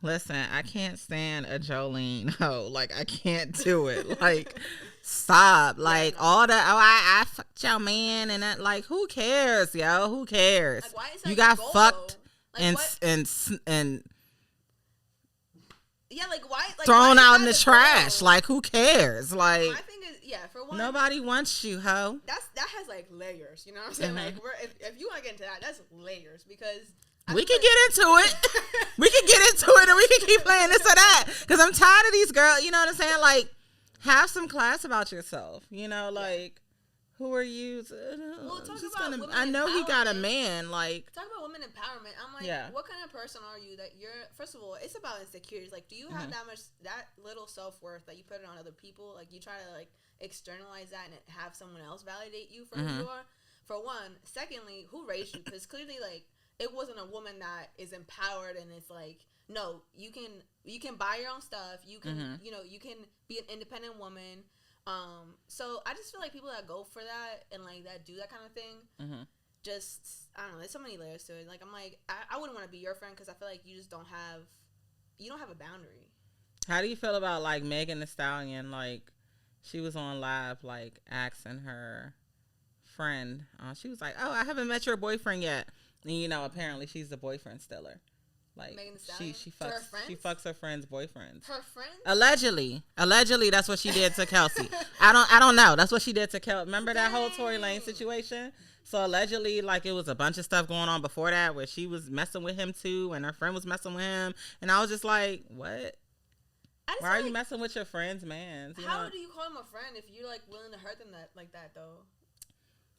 Listen, I can't stand a Jolene hoe. Like, I can't do it. Like, stop. Like, all the, I fucked your man and that, like, who cares, yo? Who cares? Like, why is you got fucked like, and yeah, like, why? Like, thrown why out in the trash. Like, who cares? Like, my thing is, yeah, for one, nobody wants you, hoe. That has, like, layers. You know what I'm saying? Like, if you want to get into that, that's layers, because we can get into it. We can get into it, and we can keep playing this or that. Because I'm tired of these girls. You know what I'm saying? Like, have some class about yourself. You know, like, who are you? Well, I know he got a man. Like, talk about women empowerment. I'm like, what kind of person are you that you're? First of all, it's about insecurities. Like, do you have that little self-worth that you put it on other people? Like, you try to, like, externalize that and have someone else validate you for who you are. For one. Secondly, who raised you? Because clearly, like, it wasn't a woman that is empowered and it's like, no, you can buy your own stuff. You can, you can be an independent woman. So I just feel like people that go for that and like that do that kind of thing, just, I don't know, there's so many layers to it. Like, I'm like, I wouldn't want to be your friend because I feel like you just don't have a boundary. How do you feel about like Megan Thee Stallion? Like, she was on live, like asking her friend. She was like, "Oh, I haven't met your boyfriend yet." And apparently she's the boyfriend stiller. Like, Megan Thee Stallion? she fucks her friends' boyfriends. Her friends? Allegedly, that's what she did to Kelsey. I don't know. That's what she did to Kelsey. Remember that whole Tory Lanez situation? So allegedly, like, it was a bunch of stuff going on before that where she was messing with him too, and her friend was messing with him, and I was just like, what? Why are you messing with your friends, man? How do you call him a friend if you're like willing to hurt them like that though?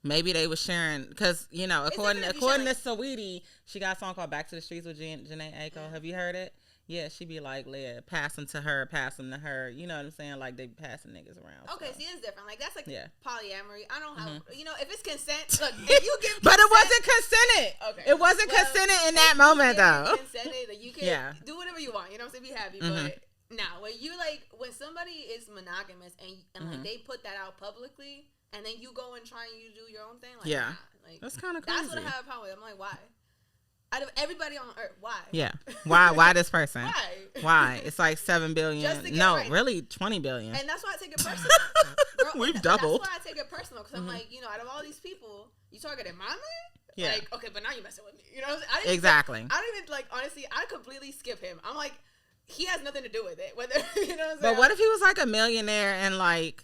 Maybe they was sharing because according to Saweetie, she got a song called "Back to the Streets" with Janae Aiko. Yeah. Have you heard it? Yeah, she be like, pass them to her, pass them to her. You know what I'm saying? Like, they passing niggas around. Okay, see, it's different. Like, that's like polyamory. I don't have, if it's consent, look, if you give consent. But it wasn't consented. Okay. It wasn't consented in that moment, though. Consented, that you can do whatever you want. You know what I'm saying? Be happy. But now, when somebody is monogamous and like, they put that out publicly, and then you go and try and you do your own thing, like, like, that's kind of crazy. That's what I have a problem with. I'm like, why? Out of everybody on earth, why? Yeah. Why this person? Why? It's like 7 billion. Really 20 billion. And that's why I take it personal. Girl, We've doubled. That's why I take it personal. Because I'm like, out of all these people, you targeted my man? Yeah. Like, okay, but now you're messing with me. You know what I'm saying? Exactly. I don't even, like, honestly, I completely skip him. I'm like, he has nothing to do with it. Whether, you know what I'm saying? But what if he was like a millionaire and like,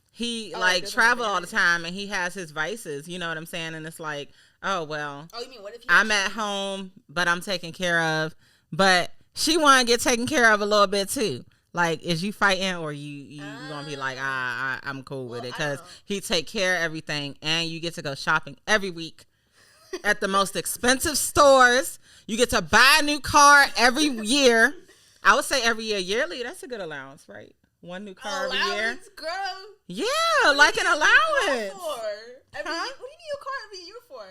he traveled all the time and he has his vices, you know what I'm saying? And it's like, oh, well, you mean what if I'm at home, but I'm taken care of, but she want to get taken care of a little bit too. Like, is you fighting or you going to be like, I'm cool with it? Because he take care of everything and you get to go shopping every week at the most expensive stores. You get to buy a new car every year. I would say every year. Yearly, that's a good allowance, right? One new car every year. Girl. Yeah, like an allowance. What do you need a car every year for?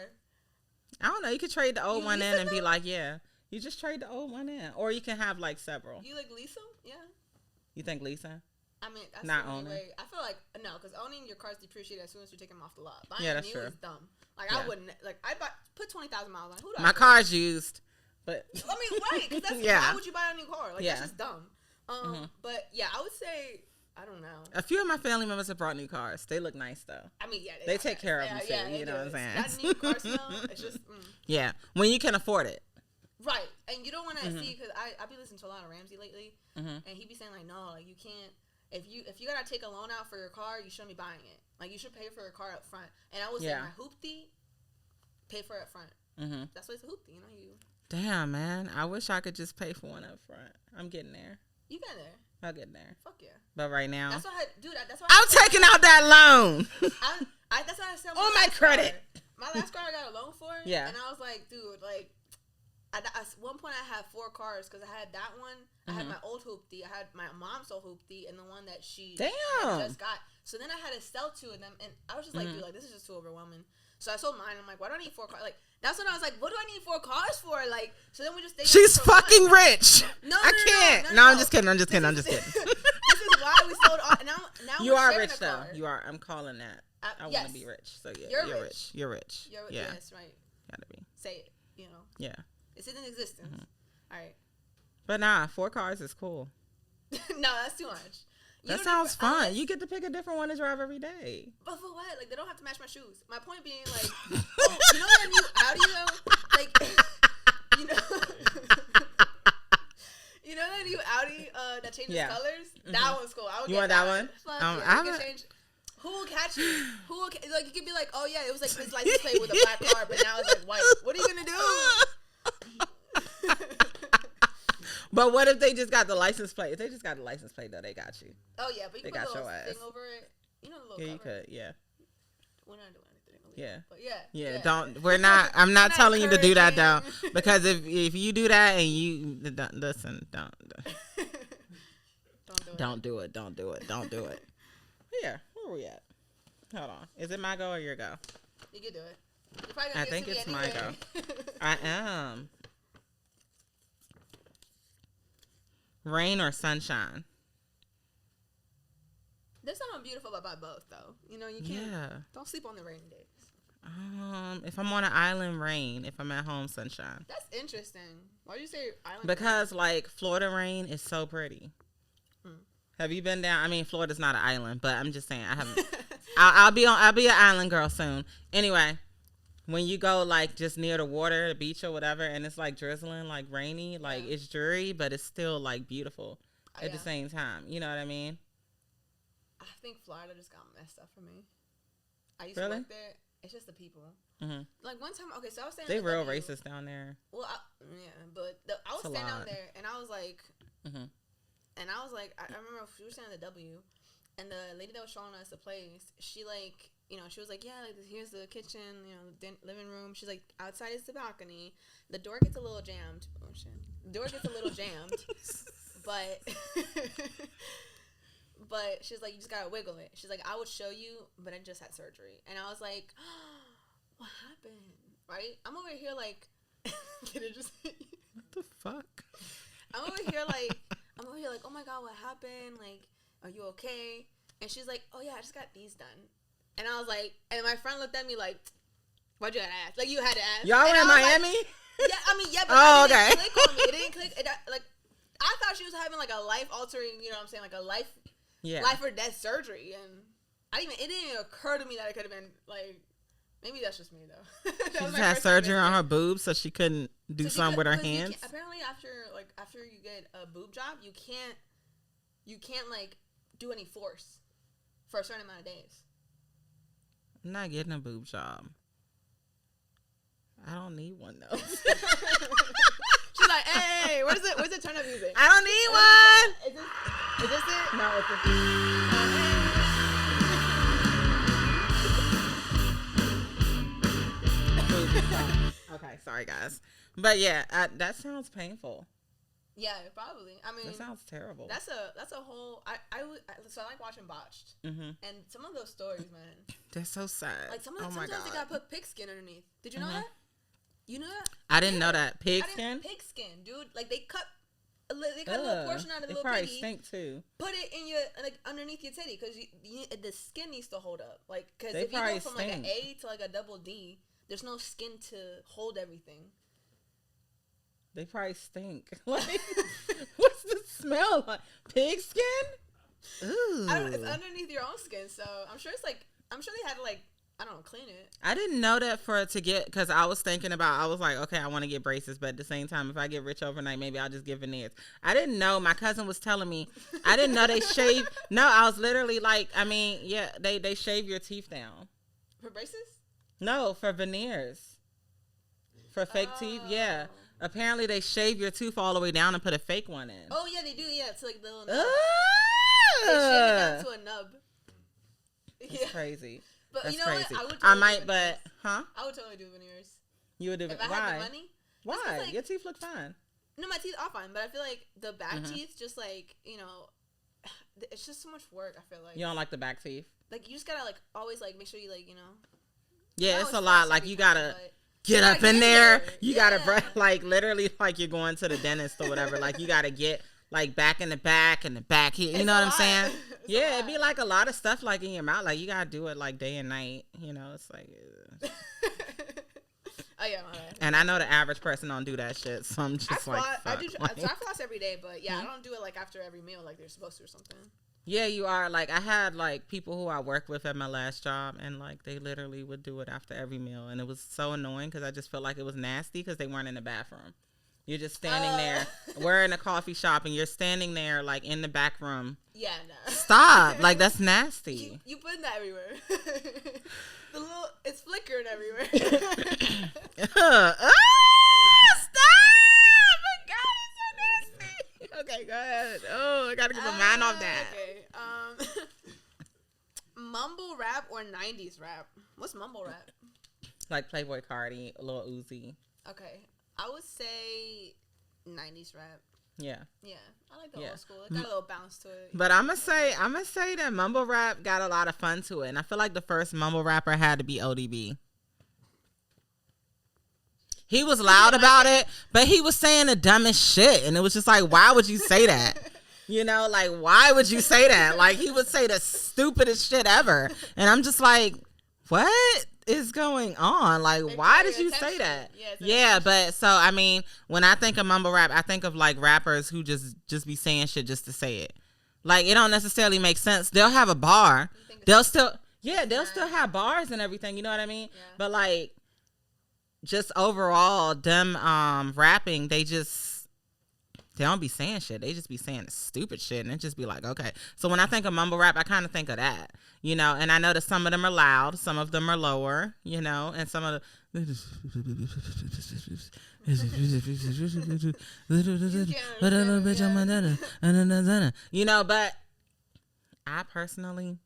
I don't know. You could trade the old one in and be like, you just trade the old one in. Or you can have like several. You like lease them? Yeah. You think leasing? I mean, that's not the only owning. way. I feel like, no, because owning your cars depreciate as soon as you take them off the lot. Buying that's new true. is dumb. Like, I wouldn't, like, put 20,000 miles on. Who do My car's used. But I mean, right, because that's why would you buy a new car? Like, that's just dumb. But yeah, I would say, I don't know. A few of my family members have brought new cars. They look nice though. I mean, they take care of them too. You know what I'm saying? That new car smell, it's just yeah, when you can afford it. Right, and you don't want to see, because I be listening to a lot of Ramsey lately, and he be saying like, no, like, you can't. If you gotta take a loan out for your car, you shouldn't be buying it. Like, you should pay for your car up front. And I would say my hoopty, pay for it up front. That's why it's a hoopty, you know. Damn, man, I wish I could just pay for one up front. I'm getting there. You got there. I'll get there. Fuck yeah. But right now, that's why that's why I'm taking out that loan. That's why I said my credit. My last car I got a loan for. Yeah. And I was like, dude, like, at one point I had 4 cars because I had that one. I had my old hoopty. I had my mom's old hoopty, and the one that she just got. So then I had to sell 2 of them, and I was just like, dude, like, this is just too overwhelming. So I sold mine. I'm like, why do I need 4 cars? Like, that's when I was like, what do I need 4 cars for? Like, so then we just. She's fucking rich. No, I can't. No, I'm just kidding. I'm just kidding. This is why we sold all. Now you are rich though. You are. I'm calling that. I want to be rich. So yeah, you're rich. You're rich. Yeah. Yes, right. Gotta be. Say it. You know. Yeah. It's in existence. All right. But nah, 4 cars is cool. No, that's too much. That sounds fun. You get to pick a different one to drive every day. But for what? Like, they don't have to match my shoes. My point being, like, you know that new Audi though? Like, you know that new Audi that changes colors? That one's cool. I would you want that one? Who will catch you? Like, you could be like, oh yeah, it was like this license plate with a black car, but now it's like white. What are you gonna do? But what if they just got the license plate? If they just got the license plate, though, they got you. Oh yeah, but you can put a little thing over it. You know the little cover? You could. Yeah. We're not doing anything. Yeah. But yeah. Yeah. Don't. We're not. I'm not telling you to do that though, because if you do that and you listen, don't do it. Don't do it. Yeah. Where are we at? Hold on. Is it my go or your go? You can do it. You're probably gonna I give think it to it's me my anyway. go. I am. Rain or sunshine? There's something beautiful about both, though. You know, you can't. Yeah. Don't sleep on the rainy days. If I'm on an island, rain. If I'm at home, sunshine. That's interesting. Why do you say island? Because like Florida rain is so pretty. Have you been down? I mean, Florida's not an island, but I'm just saying I haven't. I'll be an island girl soon. Anyway, when you go like just near the water, the beach or whatever, and it's like drizzling, like rainy, like it's dreary, but it's still like beautiful at the same time. You know what I mean? I think Florida just got messed up for me. I used to work there. It's just the people. Like one time, okay, so I was standing. They real racist down there. Well, but I was standing down there, and I was like, and I was like, I remember we were standing at the W, and the lady that was showing us the place, she like, you know, she was like, yeah, like, here's the kitchen, you know, living room. She's like, outside is the balcony. The door gets a little jammed. Oh shit, the door gets a little jammed, but. But she's like, you just gotta wiggle it. She's like, I would show you, but I just had surgery. And I was like, oh, what happened? Right? I'm over here like, did it just hit you? What the fuck? I'm over here like, oh my God, what happened? Like, are you okay? And she's like, oh yeah, I just got these done. And I was like, and my friend looked at me like, why'd you have to ask? Like, you had to ask. Y'all were in Miami? Like, yeah, I mean, yeah, but it didn't click on me. It didn't click. Like, I thought she was having like a life-altering, you know what I'm saying, like a life or death surgery, and it didn't even occur to me that it could have been like, maybe that's just me though. She just had surgery on her boobs, so she couldn't do something with her hands. Apparently, after you get a boob job, you can't like do any force for a certain amount of days. I'm not getting a boob job. I don't need one though. She's like, hey, where's the turn up music? I don't need one. Is this it? No, it's a Okay, sorry guys, but yeah, that sounds painful. Yeah, probably. I mean, that sounds terrible. That's a whole. So I like watching Botched, and some of those stories, man, they're so sad. Like sometimes they gotta put pigskin underneath. Did you know that? You know that? I didn't know that. Pigskin? Pigskin, dude. Like they cut a little portion out of the little probably piggy. stink too. Put it in your like underneath your titty because the skin needs to hold up. Like because if you go from like an A to like a double D, there's no skin to hold everything. They probably stink. Like, what's the smell like? Pigskin? Ooh. It's underneath your own skin, so I'm sure they had to like, I don't know, clean it. I didn't know that because I was thinking about, I was like, okay, I want to get braces, but at the same time, if I get rich overnight, maybe I'll just get veneers. I didn't know. My cousin was telling me, I didn't know they shave. No, I was literally like, I mean, yeah, they shave your teeth down. For braces? No, for veneers. For fake teeth, yeah. Apparently, they shave your tooth all the way down and put a fake one in. Oh, yeah, they do. Yeah, it's like the little nub. They shave it down to a nub. That's crazy. But That's you know crazy. what? I might, but, huh? I would totally do veneers. You would do veneers? If I had the money. Why? Like, your teeth look fine. No, my teeth are fine, but I feel like the back teeth, just like, you know, it's just so much work, I feel like. You don't like the back teeth? Like, you just gotta, like, always, like, make sure you, like, you know. Yeah, it's a lot. Like, you gotta get up in there. You gotta, like, literally, like, you're going to the dentist or whatever. Like, you gotta get, like, back in the back and the back here. You know what I'm saying? Yeah, it'd be, like, a lot of stuff, like, in your mouth. Like, you gotta do it, like, day and night. You know, it's like... Oh, yeah, my bad. And I know the average person don't do that shit, so I'm just like, fuck. I floss every day, but, yeah, I don't do it, like, after every meal like they're supposed to or something. Yeah, you are. Like, I had, like, people who I worked with at my last job, and, like, they literally would do it after every meal. And it was so annoying because I just felt like it was nasty because they weren't in the bathroom. You're just standing there. We're in a coffee shop, and you're standing there, like, in the back room. Yeah, no. Stop. Like, that's nasty. You putting that everywhere. It's flickering everywhere. Stop! Okay, go ahead. Oh, I gotta get my mind off that. Okay. Mumble rap or 90s rap? What's mumble rap? Like Playboy Cardi, Lil Uzi. Okay. I would say 90s rap. Yeah. Yeah. I like the old school. It got a little bounce to it. But I'm gonna say that mumble rap got a lot of fun to it. And I feel like the first mumble rapper had to be ODB. He was loud about it, but he was saying the dumbest shit. And it was just like, why would you say that? You know, like, why would you say that? Like, he would say the stupidest shit ever. And I'm just like, what is going on? Like, why did you say that? Yeah, but so, I mean, when I think of mumble rap, I think of like rappers who just be saying shit just to say it. Like, it don't necessarily make sense. They'll have a bar. They'll still have bars and everything. You know what I mean? Yeah. But like, just overall, them rapping, they don't be saying shit. They just be saying stupid shit, and it just be like, okay. So when I think of mumble rap, I kind of think of that, you know. And I know that some of them are loud, some of them are lower, you know, and some of the you know. But I personally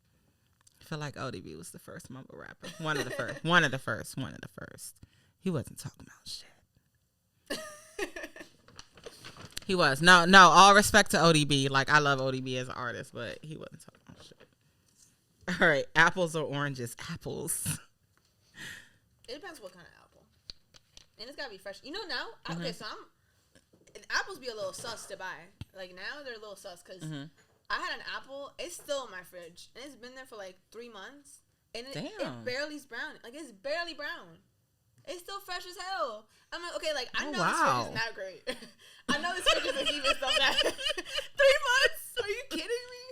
feel like ODB was the first mumble rapper, one of the first. He wasn't talking about shit. He was. No, all respect to ODB. Like, I love ODB as an artist, but he wasn't talking about shit. All right, apples or oranges? Apples. It depends what kind of apple. And it's got to be fresh. You know now? Okay, so apples be a little sus to buy. Like, now they're a little sus because I had an apple. It's still in my fridge. And it's been there for like 3 months. And it barely's brown. Like, it's barely brown. It's still fresh as hell. I'm like, okay, like, I know this fridge is not great. I know this fridge isn't even so bad. 3 months? Are you kidding me?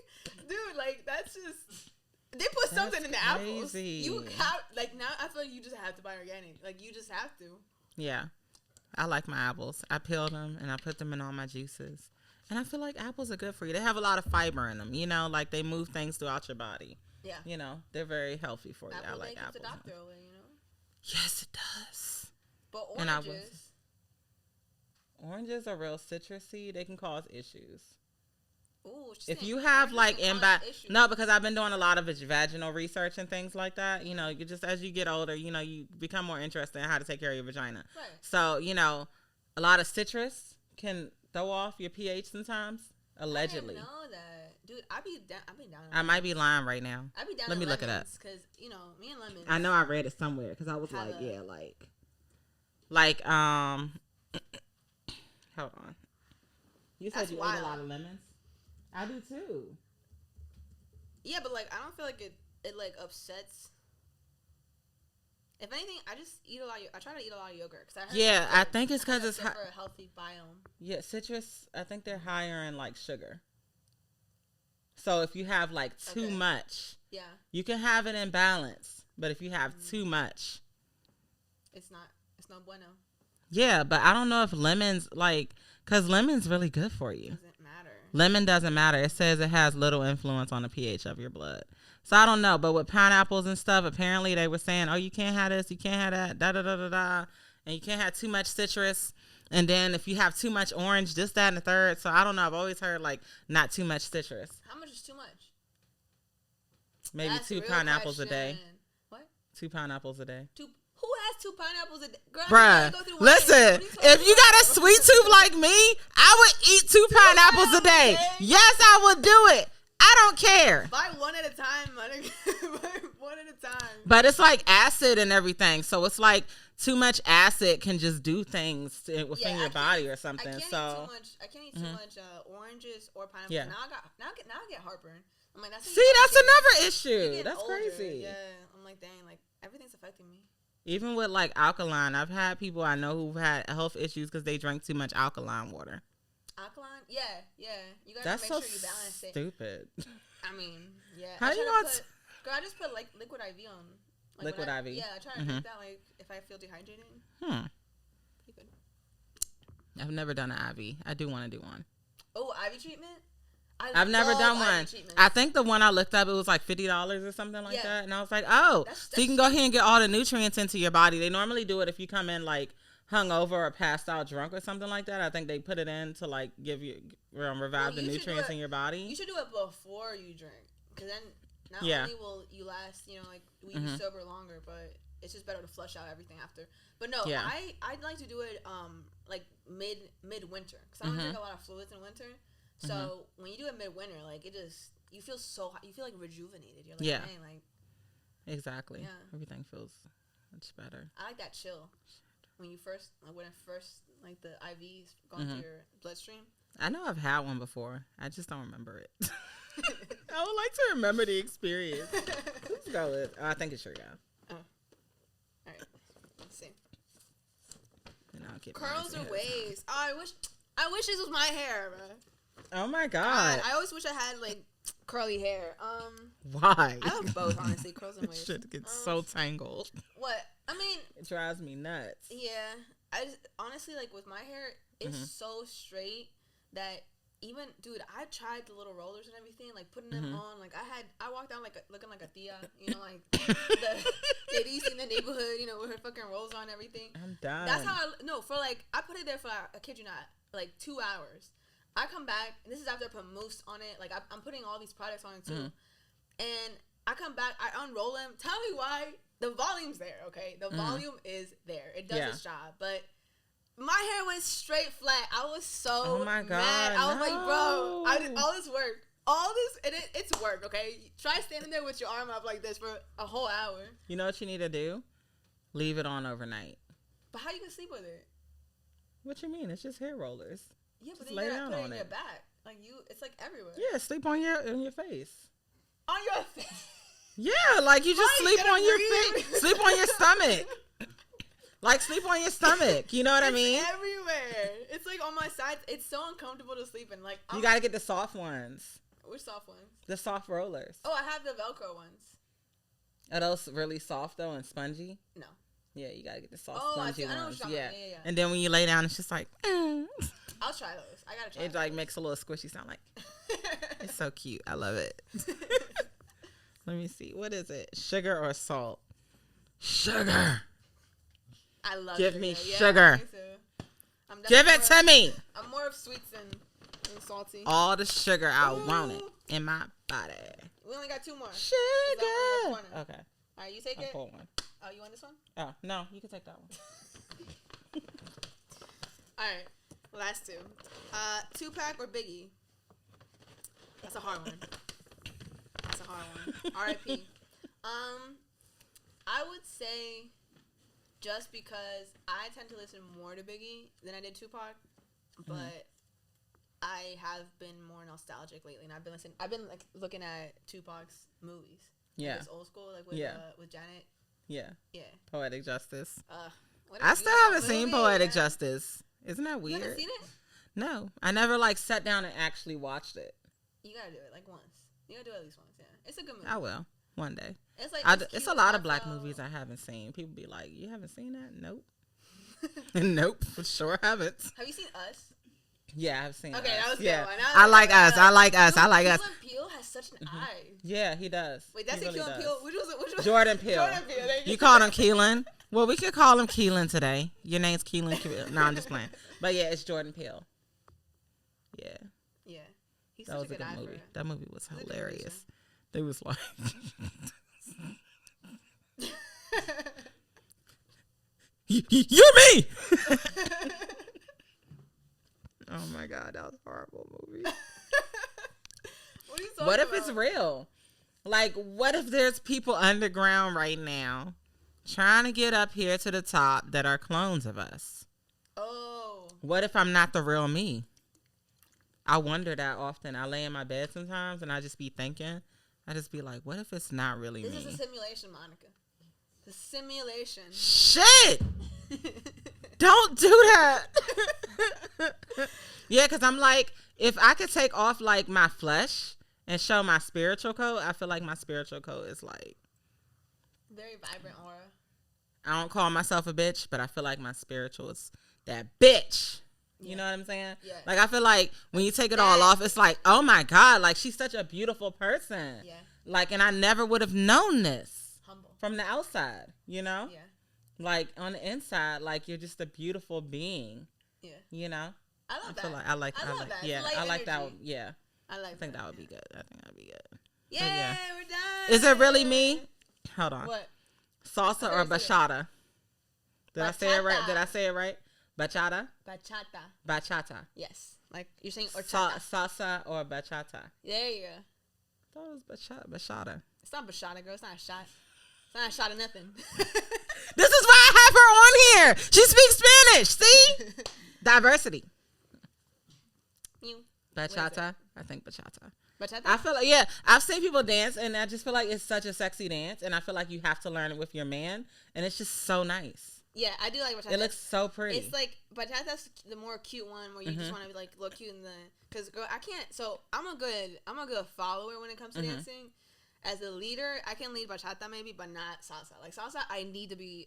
Dude, like, that's just... They put something in the apples. You have... Like, now I feel like you just have to buy organic. Like, you just have to. Yeah. I like my apples. I peel them, and I put them in all my juices. And I feel like apples are good for you. They have a lot of fiber in them, you know? Like, they move things throughout your body. Yeah. You know? They're very healthy for you. I like apples. The doctor away, you know? Yes, it does. But oranges are real citrusy. They can cause issues. Ooh, if you have like no, because I've been doing a lot of vaginal research and things like that. You know, you just as you get older, you know, you become more interested in how to take care of your vagina. Right. So, you know, a lot of citrus can throw off your pH sometimes. Allegedly. I didn't know that. Dude, I be down. I might be lying right now. I be down. Let me look it up. Because, you know, me and lemons. I know I read it somewhere because I was like, yeah, hold on. You said you ate a lot of lemons? I do too. Yeah, but like, I don't feel like it like upsets. If anything, I just eat a lot. I try to eat a lot of yogurt because I think it's because it's for a healthy biome. Yeah, citrus. I think they're higher in like sugar. So if you have like too much, you can have it in balance. But if you have too much, it's not bueno. Yeah, but I don't know if lemons because lemon's really good for you. Doesn't matter. Lemon doesn't matter. It says it has little influence on the pH of your blood. So I don't know, but with pineapples and stuff, apparently they were saying, oh, you can't have this, you can't have that, da-da-da-da-da, and you can't have too much citrus. And then if you have too much orange, this, that, and the third. So I don't know. I've always heard, like, not too much citrus. How much is too much? Maybe That's 2 pineapples a day. What? 2 pineapples a day. Who has 2 pineapples a day? Girl, bruh, listen, if you got a sweet tooth like me, I would eat 2 pineapples a day. Yes, I would do it. I don't care. Buy one at a time, money. Buy one at a time. But it's like acid and everything. So it's like too much acid can just do things within your body or something. I can't eat too much oranges or pineapples. Yeah. Now I get heartburn. I'm like, that's another issue. That's older. Crazy. Yeah. I'm like, dang, like everything's affecting me. Even with like alkaline, I've had people I know who've had health issues because they drank too much alkaline water. Alkaline? Yeah. You gotta make sure you balance it. Stupid. I mean, yeah. How do you know girl, I just put like liquid IV on. Like liquid IV? Yeah, I try to drink that like if I feel dehydrated. Pretty good. I've never done an IV. I do want to do one. Oh, IV treatment? I've never done one. I think the one I looked up, it was like $50 or something like that. And I was like, oh, so you can go ahead and get all the nutrients into your body. They normally do it if you come in like hungover or passed out drunk or something like that. I think they put it in to like give you, revive the nutrients in your body. You should do it before you drink. Because then not only will you last, you know, like we be sober longer, but it's just better to flush out everything after. But no, I'd like to do it like mid-winter. Because I don't drink a lot of fluids in winter. So when you do it midwinter, like it just you feel so hot, you feel like rejuvenated. You're like, dang, like exactly. Yeah. Everything feels much better. I like that chill. when it first like the IVs going through your bloodstream? I know I've had one before. I just don't remember it. I would like to remember the experience. Let's go with. I think it's your guy. Oh, all right. Let's see. And I'll get Curls or waves? Oh, I wish this was my hair, bro. Oh my god! I always wish I had like curly hair. Why? I love both, honestly. Curls and waves. Shit gets so tangled. What? I mean, it drives me nuts. Yeah, I just, honestly, like with my hair, it's so straight that even, dude, I tried the little rollers and everything, like putting them on. Like I walked out like looking like a tia, you know, like the ladies in the neighborhood, you know, with her fucking rolls on and everything. I'm done. That's how I put it there for, I kid you not, like 2 hours. I come back, and this is after I put mousse on it. Like I'm putting all these products on it too, and I come back, I unroll them. Tell me why. The volume's there, okay? The volume is there. It does its job, but my hair went straight flat. I was so mad. I was like, bro, I did all this work. And it's work, okay? Try standing there with your arm up like this for a whole hour. You know what you need to do? Leave it on overnight. But how you gonna sleep with it? What you mean? It's just hair rollers. Yeah, but just then you lay gotta down put it on in your it. back. Like it's like everywhere. Yeah, sleep on your face. On your face. Yeah, like you just sleep on your face. Sleep on your stomach. Like sleep on your stomach. You know what I mean? Everywhere. It's like on my sides. It's so uncomfortable to sleep in. Like you gotta get the soft ones. Which soft ones? The soft rollers. Oh, I have the Velcro ones. Are those really soft though and spongy? No. Yeah, you gotta get the soft spongy ones. Yeah. And then when you lay down, it's just like. I'll try those. I gotta try. It like makes a little squishy sound. Like it's so cute. I love it. Let me see. What is it? Sugar or salt? Sugar. I love Give sugar. me Yeah, sugar. Give it to me. I'm more of sweets than salty. All the sugar. I want it in my body. We only got 2 more. Sugar. Okay. All right, you take it. Pull one. Oh, you want this one? Oh, no. You can take that one. All right. Last 2. Tupac or Biggie? That's a hard one. That's a hard one. R.I.P. I would say just because I tend to listen more to Biggie than I did Tupac, but I have been more nostalgic lately, and I've been like looking at Tupac's movies. Yeah. Like, it's old school, like with Janet. Yeah. Yeah. Poetic Justice. What a I still haven't seen movie. Poetic Justice. Isn't that You weird? haven't seen it? No. I never like sat down and actually watched it. You gotta do it like once. You gotta do it at least once. Yeah, it's a good movie. I will. One day. It's like it's a lot of black movies I haven't seen. People be like, you haven't seen that? Nope. Nope. Sure haven't. Have you seen Us? Yeah, I've seen Okay, Us. that was yeah. good one. I like Us. I like Us. I like Us. Key and Peele has such an eye. Yeah, he does. Wait, that's he Key and Peele? Which was Jordan Peele. Jordan Peele. You called him Keelan? Well, we could call him Keelan today. Your name's Keelan. No, I'm just playing. But yeah, it's Jordan Peele. Yeah. Yeah. He's That such was a a good good eye movie. for That movie was It's a good hilarious. They was like... You're me! Oh my God, that was a horrible movie. What are you talking What if about? it's real? Like, what if there's people underground right now trying to get up here to the top that are clones of us? Oh. What if I'm not the real me? I wonder that often. I lay in my bed sometimes and I just be thinking. I just be like, what if it's not really me? This is a simulation, Monica. The simulation. Shit! Don't do that. Yeah, because I'm like, if I could take off like my flesh and show my spiritual code, I feel like my spiritual code is like very vibrant aura. I don't call myself a bitch, but I feel like my spiritual is that bitch. You know what I'm saying? Yeah. Like I feel like when you take it all off, it's like, oh my God, like she's such a beautiful person. Yeah. Like, and I never would have known this. Humble. From the outside, you know? Yeah. Like on the inside, like you're just a beautiful being. Yeah. You know? I love that. I feel like I like that. Yeah, Light I like that. energy. Yeah. I think that would be good. I think that'd be good. Yeah, we're done. Is it really me? Hold on. What? Salsa or bachata? Did I say it right? Bachata. Did I say it right? Bachata? Bachata. Bachata. Yes. Like you're saying horchata. Salsa or bachata? There you go. I thought it was bachata. It's not bachata, girl. It's not a shot. It's not a shot of nothing. This is why I have her on here. She speaks Spanish. See? Diversity. You. Bachata. I think bachata. Bachata? I feel like, yeah, I've seen people dance, and I just feel like it's such a sexy dance, and I feel like you have to learn it with your man, and it's just so nice. Yeah, I do like bachata. It looks so pretty. It's like bachata's the more cute one where you just want to like look cute in the because girl, I can't. So I'm a good follower when it comes to dancing. As a leader, I can lead bachata maybe, but not salsa. Like salsa, I need to be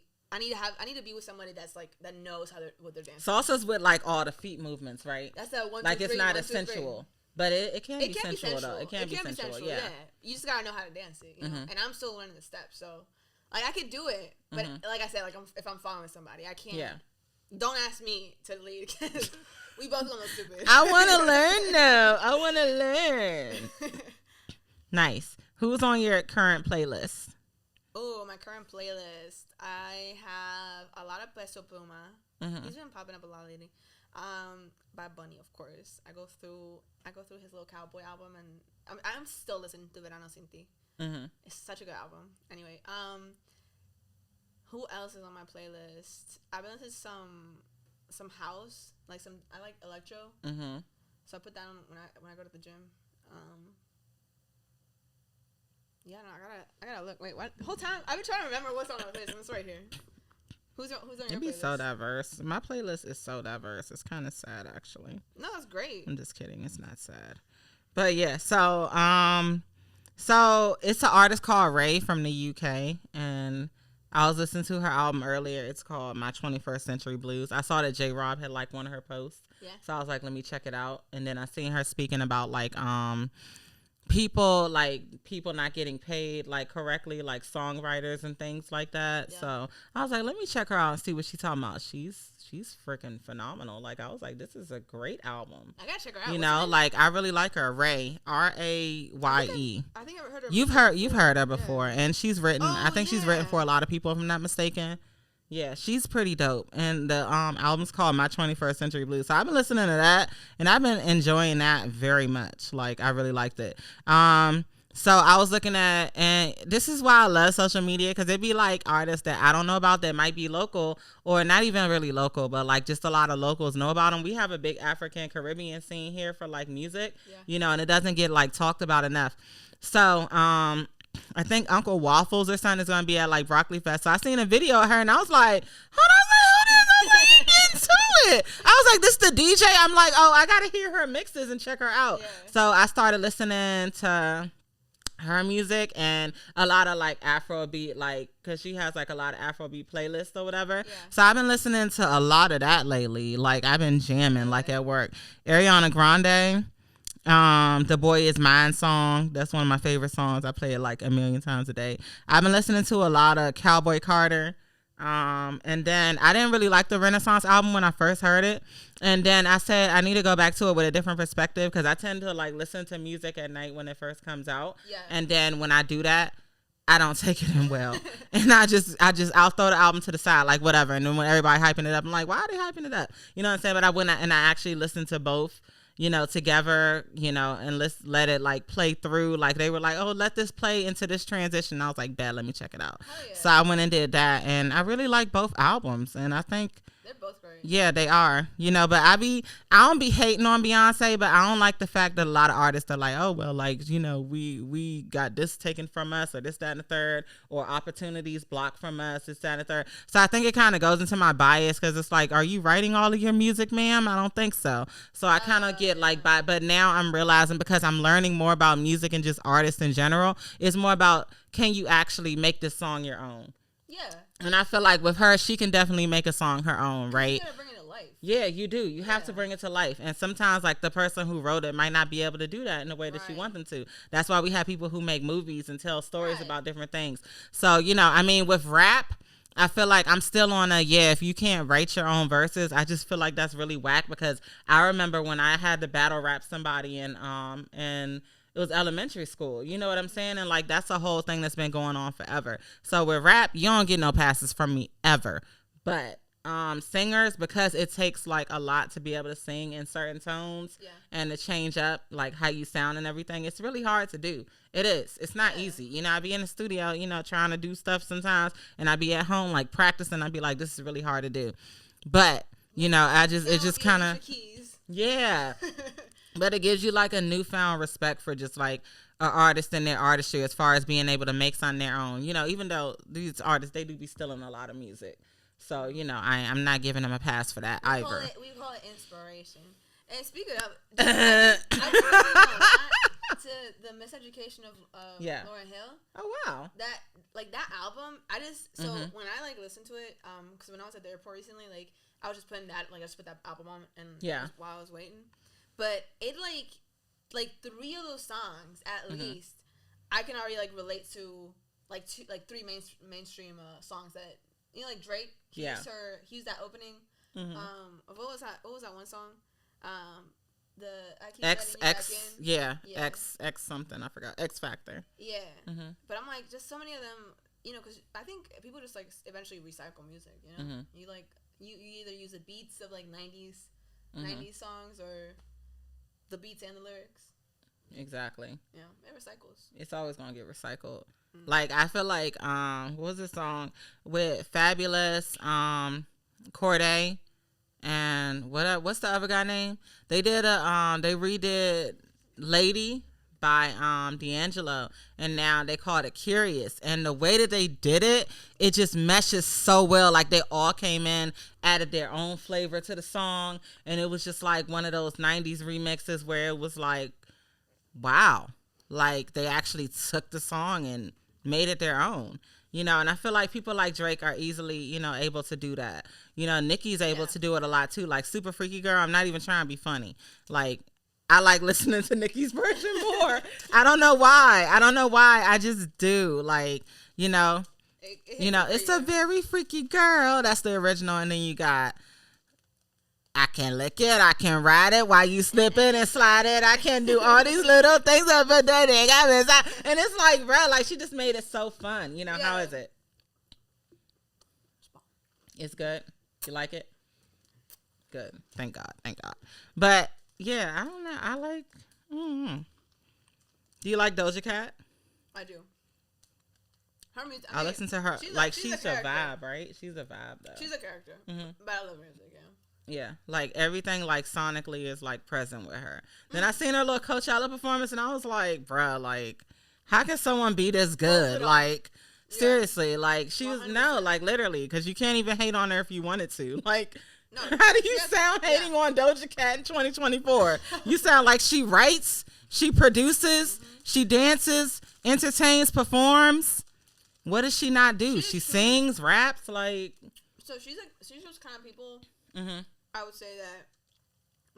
with somebody that's like that knows what they're dancing. Salsa's with like all the feet movements, right? That's that 1, 2, like 3, it's not 1, 2, 3. sensual. But it can be sensual though. It can be sensual. Yeah. You just gotta know how to dance it, you know. And I'm still learning the steps, so like I could do it, but like I said, like if I'm following somebody, I can't. Yeah. Don't ask me to lead because we both gonna look stupid. I want to learn though. I want to learn. Nice. Who's on your current playlist? Oh, my current playlist. I have a lot of Peso Puma. He's been popping up a lot lately. Bad Bunny, of course. I go through his little cowboy album, and I'm still listening to Verano Sin Ti. It's such a good album. Anyway, who else is on my playlist? I've been listening to some house, like I like electro. So I put that on when I go to the gym. Yeah, no, I gotta look. Wait, what? The whole time I've been trying to remember what's on my playlist. It's right here. Who's on your playlist? It'd be so diverse. My playlist is so diverse. It's kind of sad, actually. No, it's great. I'm just kidding. It's not sad. But yeah, so it's an artist called Ray from the UK, and I was listening to her album earlier. It's called My 21st Century Blues. I saw that J. Rob had like one of her posts. Yeah. So I was like, let me check it out. And then I seen her speaking about like people not getting paid like correctly, like songwriters and things like that. Yeah. So I was like, let me check her out and see what she's talking about. She's freaking phenomenal. Like I was like, this is a great album. I gotta check her out. You know, like I really like her. Ray, Raye. I think I've heard her. You've heard her before, and she's written. I think she's written for a lot of people, if I'm not mistaken. Yeah, she's pretty dope. And the album's called My 21st Century Blues. So I've been listening to that, and I've been enjoying that very much. Like, I really liked it. So I was looking at, and this is why I love social media, because it'd be like artists that I don't know about that might be local, or not even really local, but like just a lot of locals know about them. We have a big African Caribbean scene here for like music, you know, and it doesn't get like talked about enough. So, I think Uncle Waffles or something is going to be at like Broccoli Fest. So I seen a video of her and I was like, hold on, who is into it? I was like, this the DJ? I'm like, oh, I got to hear her mixes and check her out. Yeah. So I started listening to her music and a lot of like Afrobeat, like, cause she has like a lot of Afrobeat playlists or whatever. Yeah. So I've been listening to a lot of that lately. Like I've been jamming like at work. Ariana Grande. The Boy Is Mine song, that's one of my favorite songs. I play it like a million times a day. I've been listening to a lot of Cowboy Carter, and then I didn't really like the Renaissance album when I first heard it, and then I said I need to go back to it with a different perspective, because I tend to like listen to music at night when it first comes out, and then when I do that, I don't take it in well, and I'll throw the album to the side, like whatever, and then when everybody hyping it up, I'm like, why are they hyping it up? You know what I'm saying? But I went and I actually listened to both, you know, together, you know, and let it like play through. Like they were like, oh, let this play into this transition. And I was like, bet, let me check it out. Yeah. So I went and did that, and I really like both albums, and I think they're both great. Yeah, they are. You know, but I don't be hating on Beyonce, but I don't like the fact that a lot of artists are like, oh, well, like, you know, we got this taken from us, or this, that, and the third, or opportunities blocked from us, this, that, and the third. So I think it kind of goes into my bias, because it's like, are you writing all of your music, ma'am? I don't think so. So I kind of get like, but now I'm realizing, because I'm learning more about music and just artists in general, it's more about, can you actually make this song your own? Yeah. And I feel like with her, she can definitely make a song her own, right? You gotta bring it to life. Yeah, you do. You have to bring it to life. And sometimes, like, the person who wrote it might not be able to do that in the way that you want them to. That's why we have people who make movies and tell stories about different things. So, you know, I mean, with rap, I feel like I'm still on if you can't write your own verses, I just feel like that's really whack, because I remember when I had to battle rap somebody and it was elementary school. You know what I'm saying? And like, that's a whole thing that's been going on forever. So with rap, you don't get no passes from me ever. But singers, because it takes like a lot to be able to sing in certain tones and to change up like how you sound and everything. It's really hard to do. It is. It's not easy. You know, I be in the studio, you know, trying to do stuff sometimes, and I be at home like practicing. I be like, this is really hard to do. But, you know, it just kind of, yeah. But it gives you like a newfound respect for just like an artist and their artistry as far as being able to make something their own. You know, even though these artists, they do be stealing a lot of music. So, you know, I'm not giving them a pass for that either. We call it inspiration. And speaking of, I to the Miseducation of Lauryn Hill. Oh, wow. That album, when I like listened to it, because when I was at the airport recently, like I was just putting that, like I just put that album on and while I was waiting. But it like 3 of those songs at least, I can already like relate to like 3 mainstream songs that, you know, like Drake. He used that opening. What was that one song? The I keep X letting you back in. X something, I forgot. X Factor. Yeah. But I'm like, just so many of them, you know, because I think people just like eventually recycle music. You know, you like you either use the beats of like 90s songs or the beats and the lyrics. Exactly. Yeah, it recycles. It's always gonna get recycled. Like I feel like what was the song with Fabulous, Corday, and what's the other guy name? They did they redid Lady by D'Angelo, and now they called it Curious. And the way that they did it, it just meshes so well. Like they all came in, added their own flavor to the song, and it was just like one of those 90s remixes where it was like, wow, like they actually took the song and made it their own, you know. And I feel like people like Drake are easily, you know, able to do that. You know, Nicki's able to do it a lot too. Like Super Freaky Girl, I'm not even trying to be funny. Like I like listening to Nicki's version more. I don't know why. I just do. Like, you know, it's a very freaky girl. That's the original. And then you got I can lick it, I can ride it while you slip it and slide it. I can do all these little things up and down. And it's like, bro, like she just made it so fun. You know, how is it? It's good. You like it? Good. Thank God. But yeah, I don't know. I like. Do you like Doja Cat? I do. Her music. I listen to her. She's a vibe, right? She's a vibe, though. She's a character. But I love her music. Yeah, like everything like sonically is like present with her. Then I seen her little Coachella performance and I was like, bruh, like how can someone be this good? Like seriously, like she was 100%. Like literally, because you can't even hate on her if you wanted to. Like how do you sound hating on Doja Cat in 2024? You sound like she writes, she produces, she dances, entertains, performs. What does she not do? She sings, raps, like. So she's those kind of people. I would say that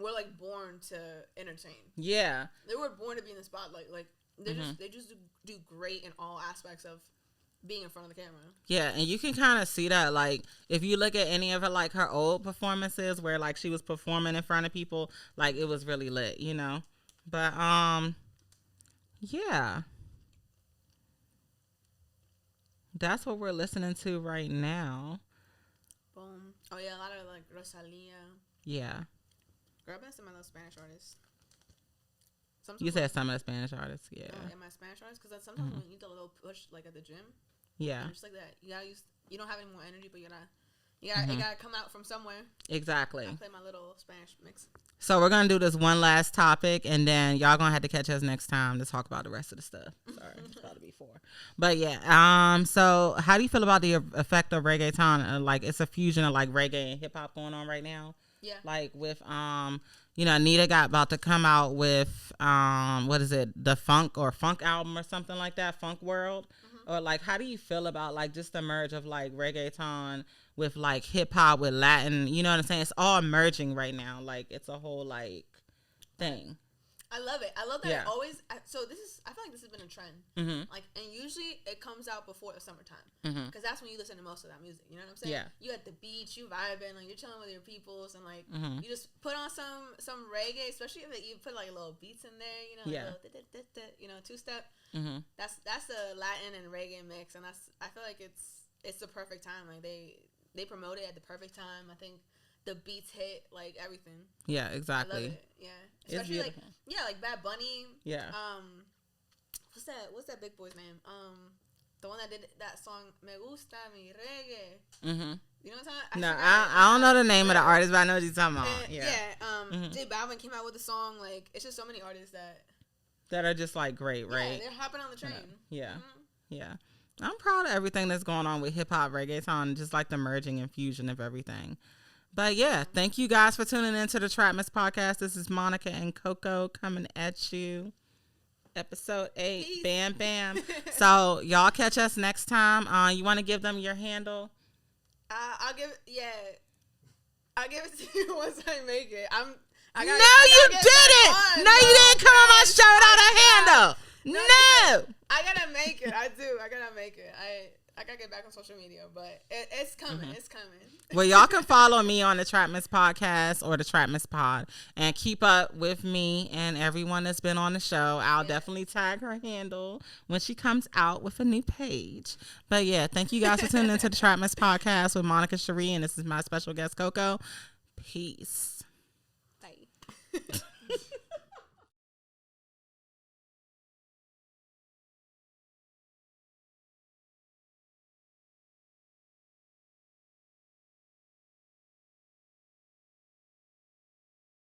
we're like born to entertain. Yeah, they were born to be in the spotlight. Like they just do great in all aspects of being in front of the camera. Yeah, and you can kind of see that. Like if you look at any of her like her old performances where like she was performing in front of people, like it was really lit, you know. But yeah, that's what we're listening to right now. Boom. Oh yeah, a lot of like Rosalia. Yeah. Girl, I've been some of those Spanish artists. You said some of the Spanish artists, yeah. Yeah, my Spanish artists, because sometimes when you need a little push, like at the gym. Yeah. Just like that, you don't have any more energy, but it gotta come out from somewhere. Exactly. I play my little Spanish mix. So we're gonna do this one last topic, and then y'all gonna have to catch us next time to talk about the rest of the stuff. Sorry, it's about to be 4. But yeah, so how do you feel about the effect of reggaeton? Like it's a fusion of like reggae and hip hop going on right now. Yeah. Like with you know, Anita got about to come out with what is it, the funk album or something like that, Funk World. Or like how do you feel about like just the merge of like reggaeton with like hip hop with Latin, you know what I'm saying? It's all merging right now. Like it's a whole like thing. I love it. I love that it always. So I feel like this has been a trend. Like, and usually it comes out before the summertime because that's when you listen to most of that music. You know what I'm saying? Yeah. You at the beach, you vibing, like you're chilling with your peoples, and like you just put on some reggae, especially if you put like little beats in there. You know, like you know, 2-step. That's the Latin and reggae mix, and I feel like it's the perfect time. Like they promote it at the perfect time. I think the beats hit, like, everything. Yeah, I exactly. love it. Yeah, It's especially like beautiful. like Bad Bunny. Yeah. What's that big boy's name? The one that did that song, Me Gusta Mi Reggae. Mm-hmm. You know what I'm talking No, about? I don't know the name of the artist, but I know what you're talking about. Yeah. J Balvin came out with a song. Like, it's just so many artists that are just like great, right? Yeah, they're hopping on the train. Yeah. Mm-hmm. Yeah. I'm proud of everything that's going on with hip hop, reggaeton, just like the merging and fusion of everything. But yeah, thank you guys for tuning into the Trap Miss podcast. This is Monica and Coco coming at you. Episode 8. Peace. Bam, bam. So y'all catch us next time. You want to give them your handle? I'll give it to you once I make it. You didn't. No, you didn't come on my show without a handle. No. I gotta make it. I do. I gotta make it. I gotta get back on social media, but it's coming. Mm-hmm. It's coming. Well, y'all can follow me on the Trap Miss podcast or the Trap Miss pod and keep up with me and everyone that's been on the show. I'll definitely tag her handle when she comes out with a new page. But yeah, thank you guys for tuning into the Trap Miss podcast with Monica Sheri, and this is my special guest Coco. Peace. Bye.